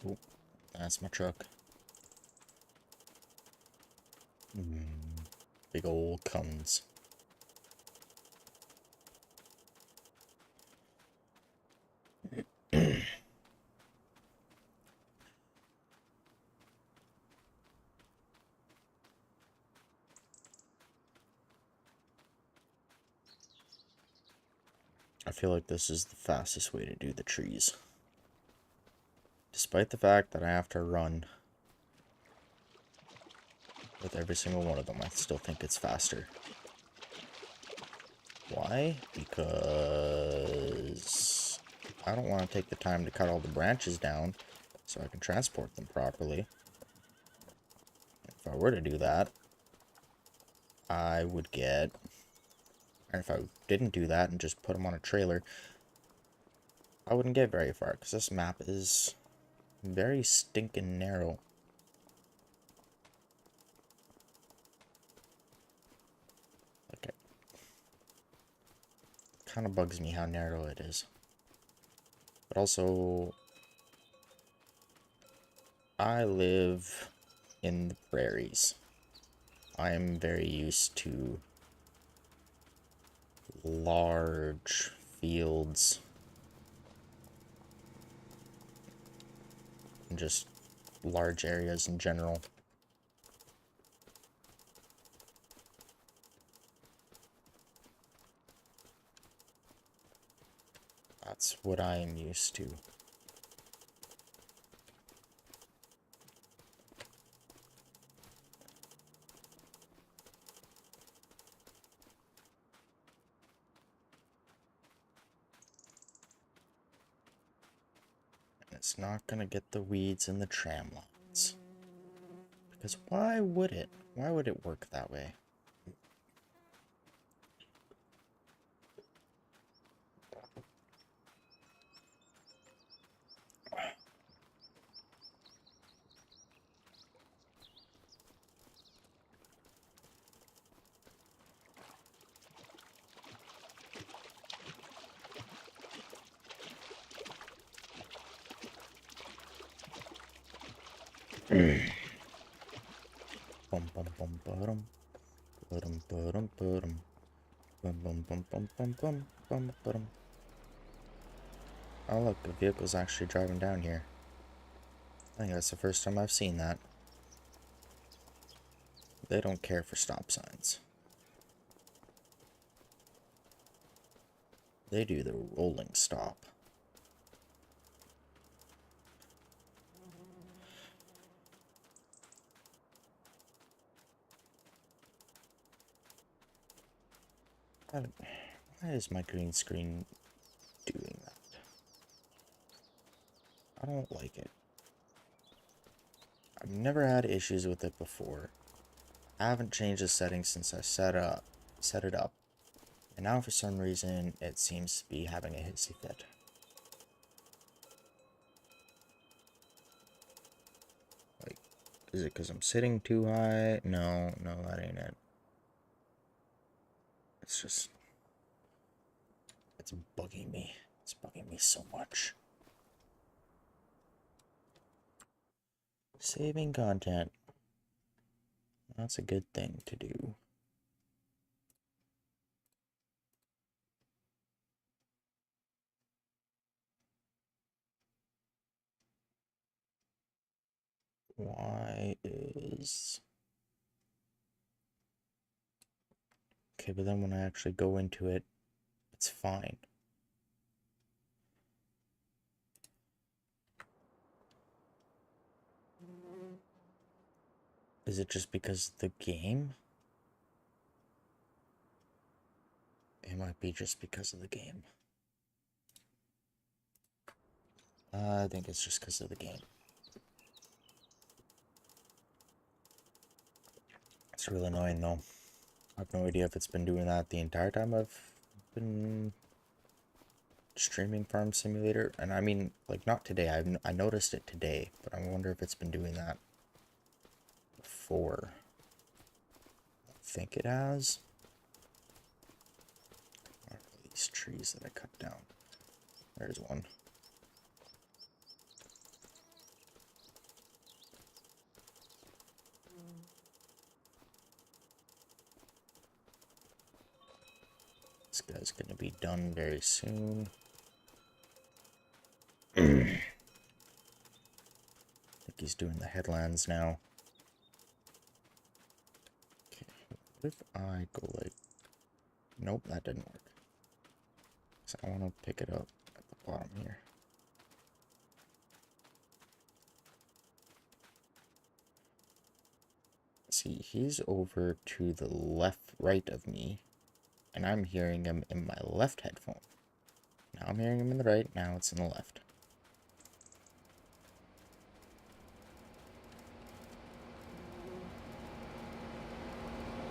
Oh, that's my truck. Big old Cummins. I feel like this is the fastest way to do the trees. Despite the fact that I have to run with every single one of them, I still think it's faster. Why? Because I don't want to take the time to cut all the branches down so I can transport them properly. If I were to do that, I would get... And if I didn't do that and just put them on a trailer, I wouldn't get very far, because this map is very stinking narrow. Okay. Kind of bugs me how narrow it is. But also, I live in the prairies. I am very used to large fields and just large areas in general. That's what I am used to. And it's not gonna get the weeds in the tram lines. Because why would it? Why would it work that way? Bum bum bum bum bum bum bum bum bum bum bum bum bum bum bum. Oh look, the vehicle's actually driving down here. I think that's the first time I've seen that. They don't care for stop signs. They do the rolling stop. Why is my green screen doing that? I don't like it. I've never had issues with it before. I haven't changed the settings since I set it up. And now for some reason it seems to be having a hissy fit. Like, is it because I'm sitting too high? No, that ain't it. It's just... it's bugging me. It's bugging me so much. Saving content. That's a good thing to do. Why is... okay, but then when I actually go into it, it's fine. Is it just because of the game? It might be just because of the game. I think it's just because of the game. It's really annoying though. I have no idea if it's been doing that the entire time I've been streaming Farm Simulator. And I mean, like, not today. I noticed it today, but I wonder if it's been doing that before. I think it has. What are these trees that I cut down? There's one. This guy's gonna be done very soon. I think he's doing the headlands now. Okay, what if I go like... nope, that didn't work. So I want to pick it up at the bottom here. See, he's over to the right of me, and I'm hearing him in my left headphone. Now I'm hearing him in the right, now it's in the left.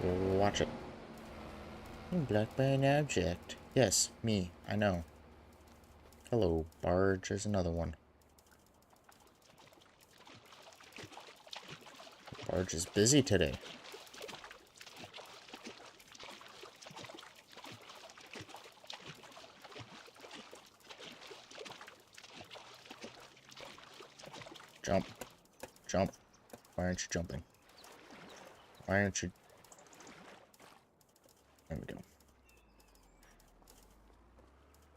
Watch it. You're blocked by an object. Yes, me, I know. Hello, barge, there's another one. Barge is busy today. Jump. Jump. Why aren't you jumping? Why aren't you... There we go.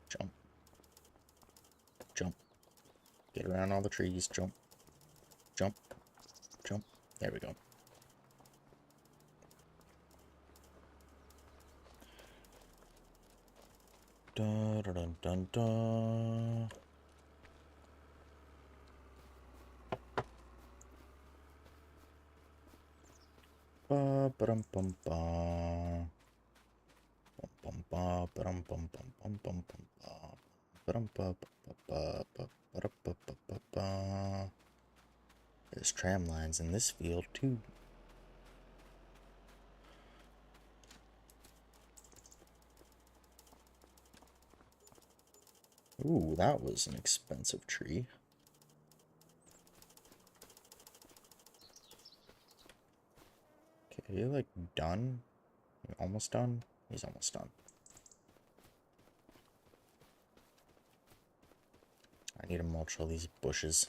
Jump. Jump. Get around all the trees. Jump. Jump. Jump. There we go. Dun dun dun dun dun. Ba ba dum bum ba. Bum bum ba ba dum bum bum bum bum bum ba. Ba dum ba ba ba ba ba ba ba ba ba ba. There's tram lines in this field too. Ooh, that was an expensive tree. Okay, are you like done? You're almost done? He's almost done. I need to mulch all these bushes.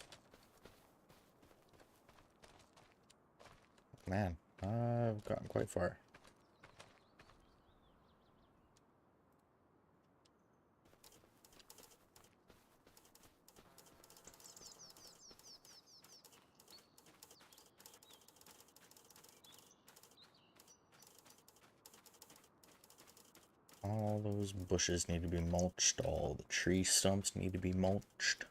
Man, I've gotten quite far. All those bushes need to be mulched. All the tree stumps need to be mulched.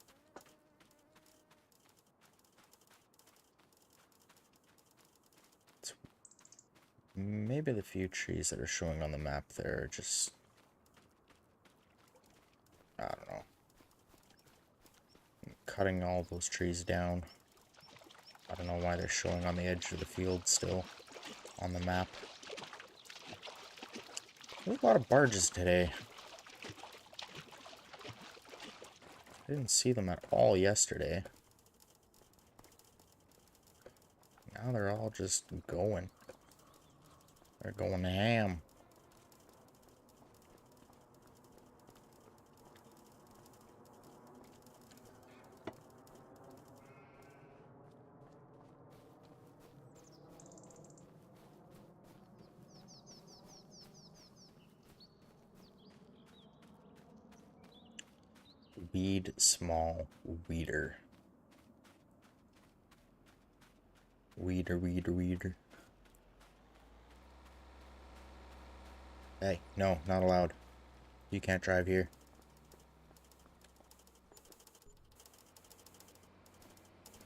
Maybe the few trees that are showing on the map there are just... I don't know. I'm cutting all those trees down. I don't know why they're showing on the edge of the field still on the map. There's a lot of barges today. I didn't see them at all yesterday. Now they're all just going. They're going ham. Weed small weeder. Weeder, weeder, weeder. Hey, no, not allowed. You can't drive here.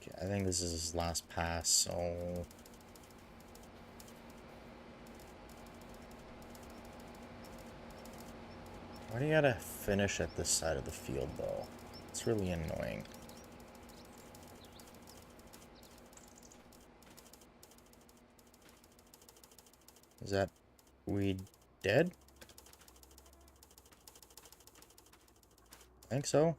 Okay, I think this is his last pass, so... Why do you gotta finish at this side of the field, though? It's really annoying. Is that weed dead? I think so.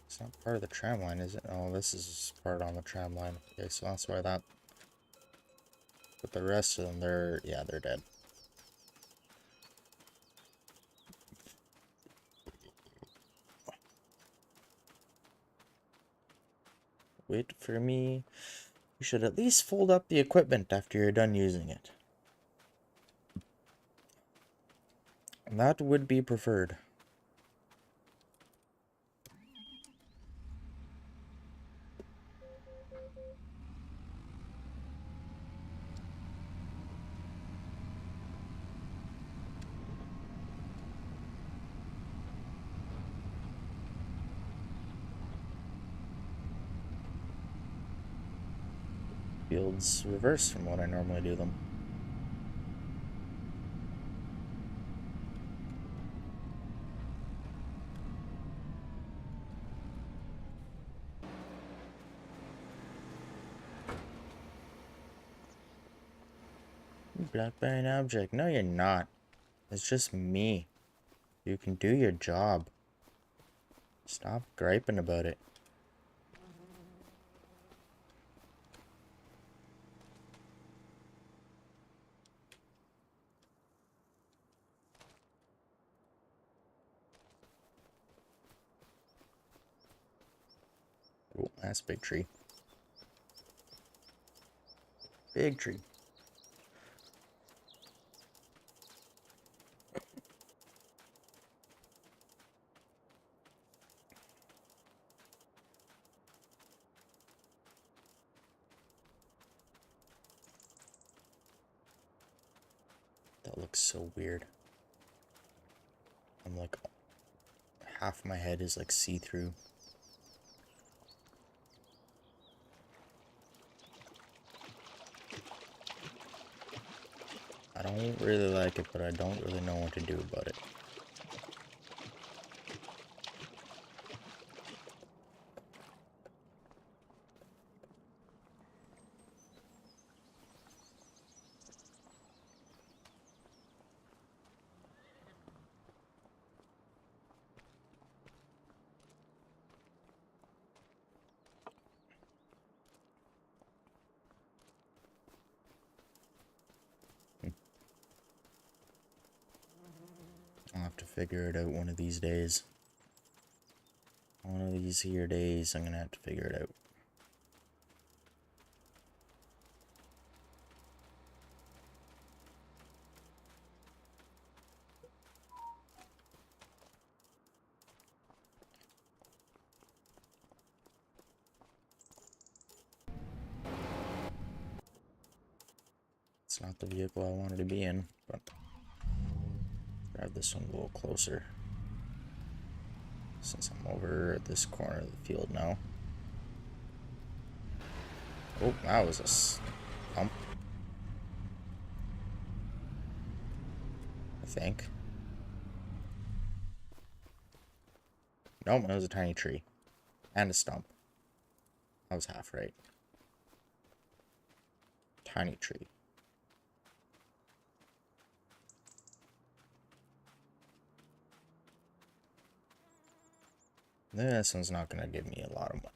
It's not part of the tram line, is it? Oh, this is part on the tram line. Okay, so that's why that... But the rest of them, they're... Yeah, they're dead. Wait for me. You should at least fold up the equipment after you're done using it. That would be preferred. Fields reverse from what I normally do them. blocked by an object. No, you're not. It's just me. You can do your job. Stop griping about it. Oh, that's a big tree. Big tree. That looks so weird. I'm like, half my head is like see-through. I don't really like it, but I don't really know what to do about it. I'll have to figure it out one of these days. One of these here days, I'm gonna have to figure it out. It's not the vehicle I wanted to be in, but grab this one a little closer. Since I'm over at this corner of the field now. Oh, that was a stump. I think. Nope, it was a tiny tree. And a stump. I was half right. Tiny tree. This one's not gonna give me a lot of money.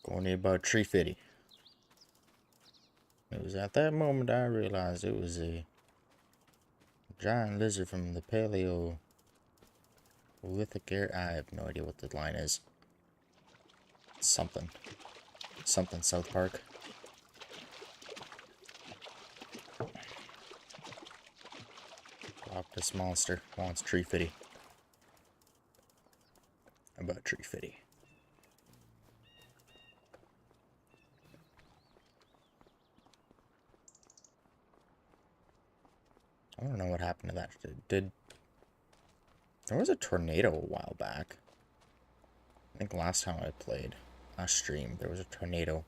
Going about 350. It was at that moment I realized it was a giant lizard from the Paleolithic era. I have no idea what the line is. Something South Park. Drop this monster. Wants 350. About 350. I don't know what happened to that. There was a tornado a while back. I think last time I played, last stream, there was a tornado.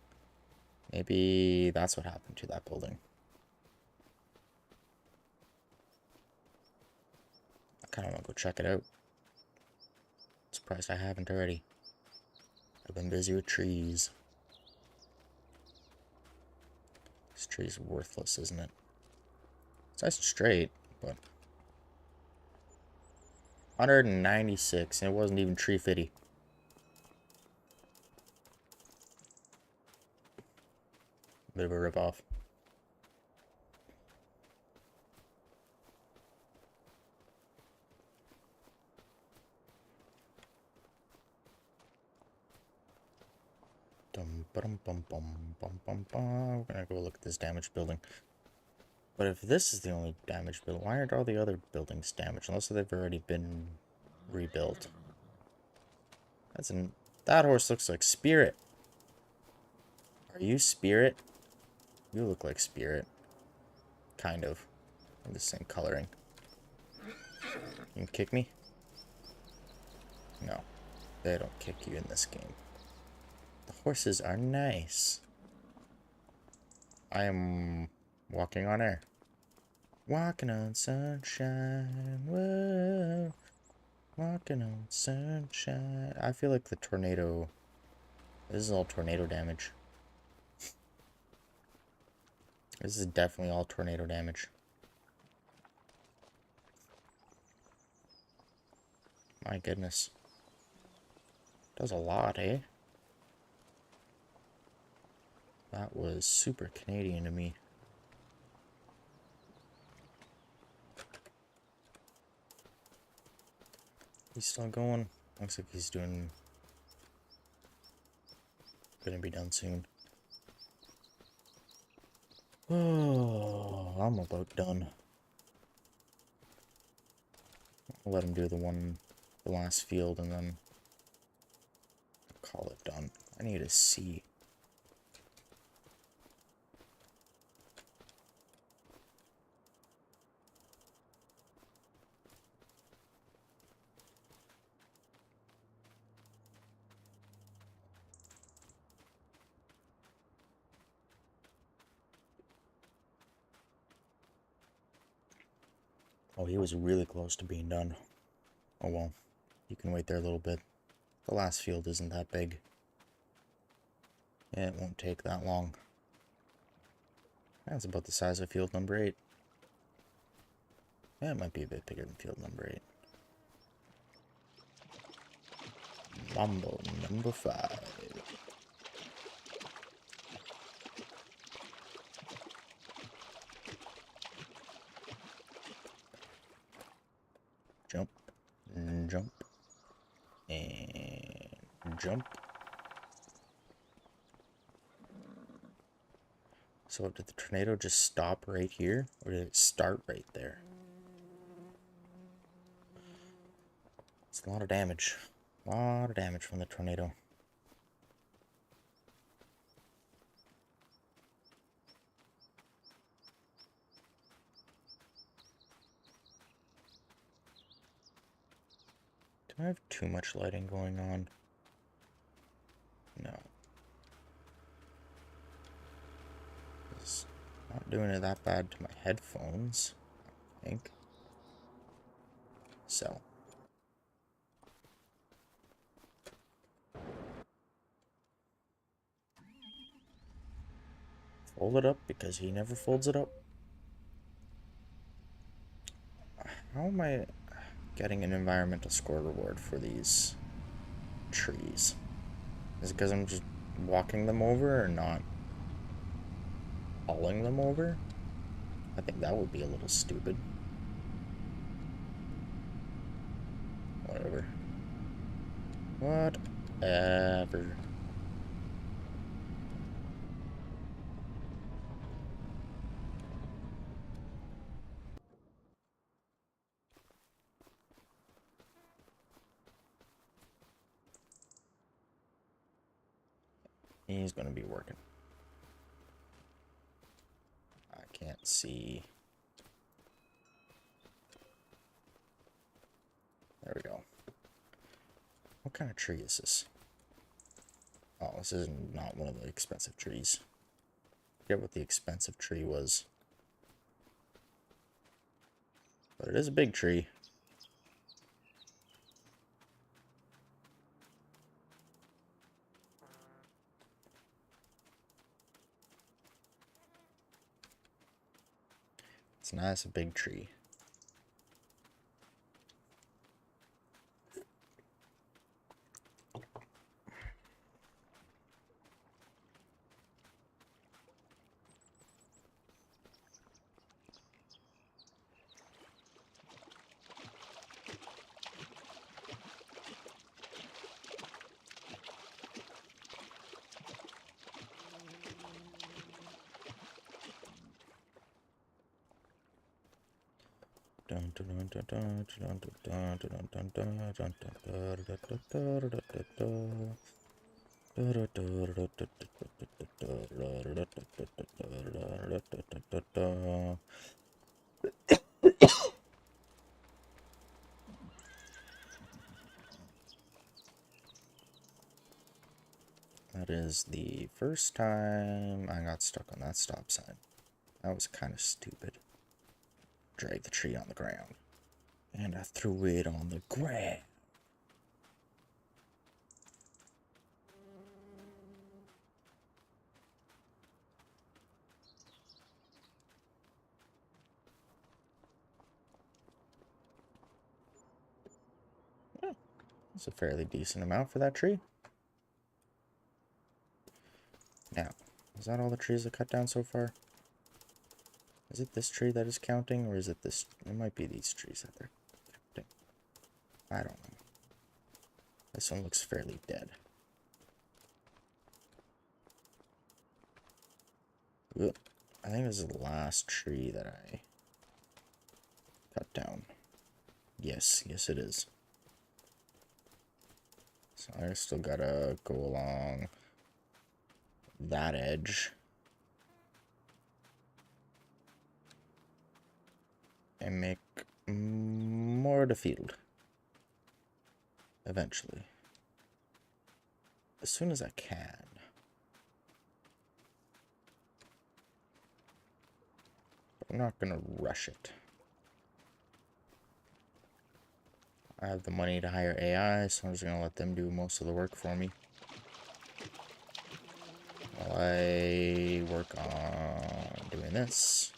Maybe that's what happened to that building. I kind of want to go check it out. Surprised I haven't already. I've been busy with trees. This tree's worthless, isn't it? It's nice and straight, but 196, and it wasn't even 350. Bit of a ripoff. We're gonna go look at this damaged building. But if this is the only damaged building, why aren't all the other buildings damaged? Unless they've already been rebuilt. That horse looks like Spirit. Are you Spirit? You look like Spirit. Kind of. I'm the same coloring. You can kick me? No. They don't kick you in this game. The horses are nice. I am walking on air. Walking on sunshine. Whoa. Walking on sunshine. I feel like the tornado This is all tornado damage. This is definitely all tornado damage. My goodness. Does a lot, eh? That was super Canadian to me. He's still going. Looks like he's doing... Gonna be done soon. Oh, I'm about done. I'll let him do the last field, and then call it done. I need a C. Oh, he was really close to being done. Oh well, you can wait there a little bit. The last field isn't that big. Yeah, it won't take that long. That's about the size of field number 8. Yeah, it might be a bit bigger than field number 8. Mambo number 5. Jump, jump, and jump. So did the tornado just stop right here, or did it start right there? It's a lot of damage. A lot of damage from the tornado. Do I have too much lighting going on? No. It's not doing it that bad to my headphones, I think. So. Fold it up because he never folds it up. How am I getting an environmental score reward for these trees? Is it because I'm just walking them over or not hauling them over? I think that would be a little stupid. Whatever. Whatever. He's gonna be working. I can't see. There we go. What kind of tree is this? Oh, this is not one of the expensive trees. I forget what the expensive tree was. But it is a big tree. It's a nice big tree. That is the first time I got stuck on that stop sign. That was kind of stupid. Drag the tree on the ground. And I threw it on the ground. It's a fairly decent amount for that tree. Now, is that all the trees I cut down so far? Is it this tree that is counting, or is it this? It might be these trees that they're counting. I don't know. This one looks fairly dead. Ugh. I think this is the last tree that I cut down. Yes, yes it is. So I still gotta go along that edge. And make more of the field. Eventually. As soon as I can. But I'm not gonna rush it. I have the money to hire AI, so I'm just gonna let them do most of the work for me. While I work on doing this.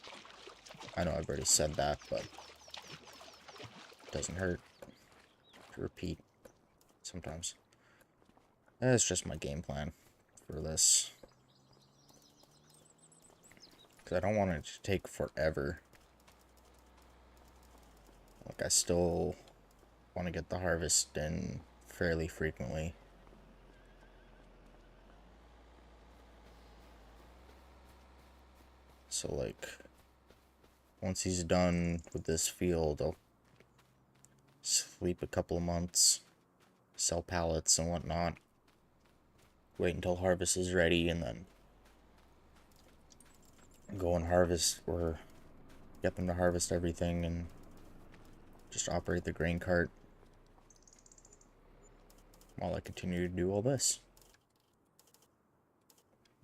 I know I've already said that, but it doesn't hurt to repeat sometimes. That's just my game plan for this. Because I don't want it to take forever. Like, I still want to get the harvest in fairly frequently. So, like, once he's done with this field, I'll sleep a couple of months, sell pallets and whatnot, wait until harvest is ready, and then go and harvest, or get them to harvest everything and just operate the grain cart while I continue to do all this.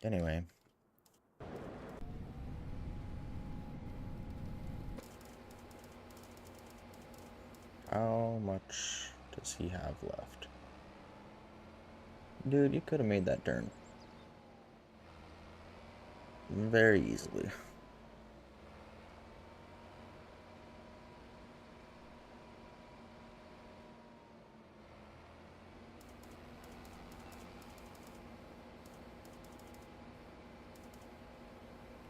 Anyway. How much does he have left? Dude, you could have made that turn very easily.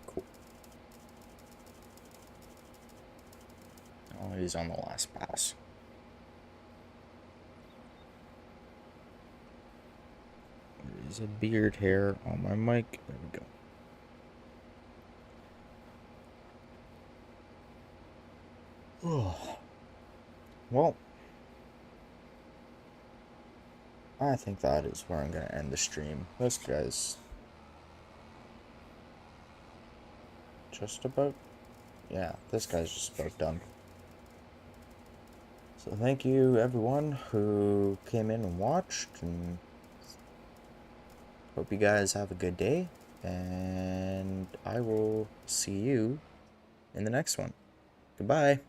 Cool. Oh, he's on the last pass. There's a beard hair on my mic. There we go. Oh. Well, I think that is where I'm going to end the stream. This guy's just about, yeah, this guy's just about done. So thank you everyone who came in and watched, and hope you guys have a good day, and I will see you in the next one. Goodbye.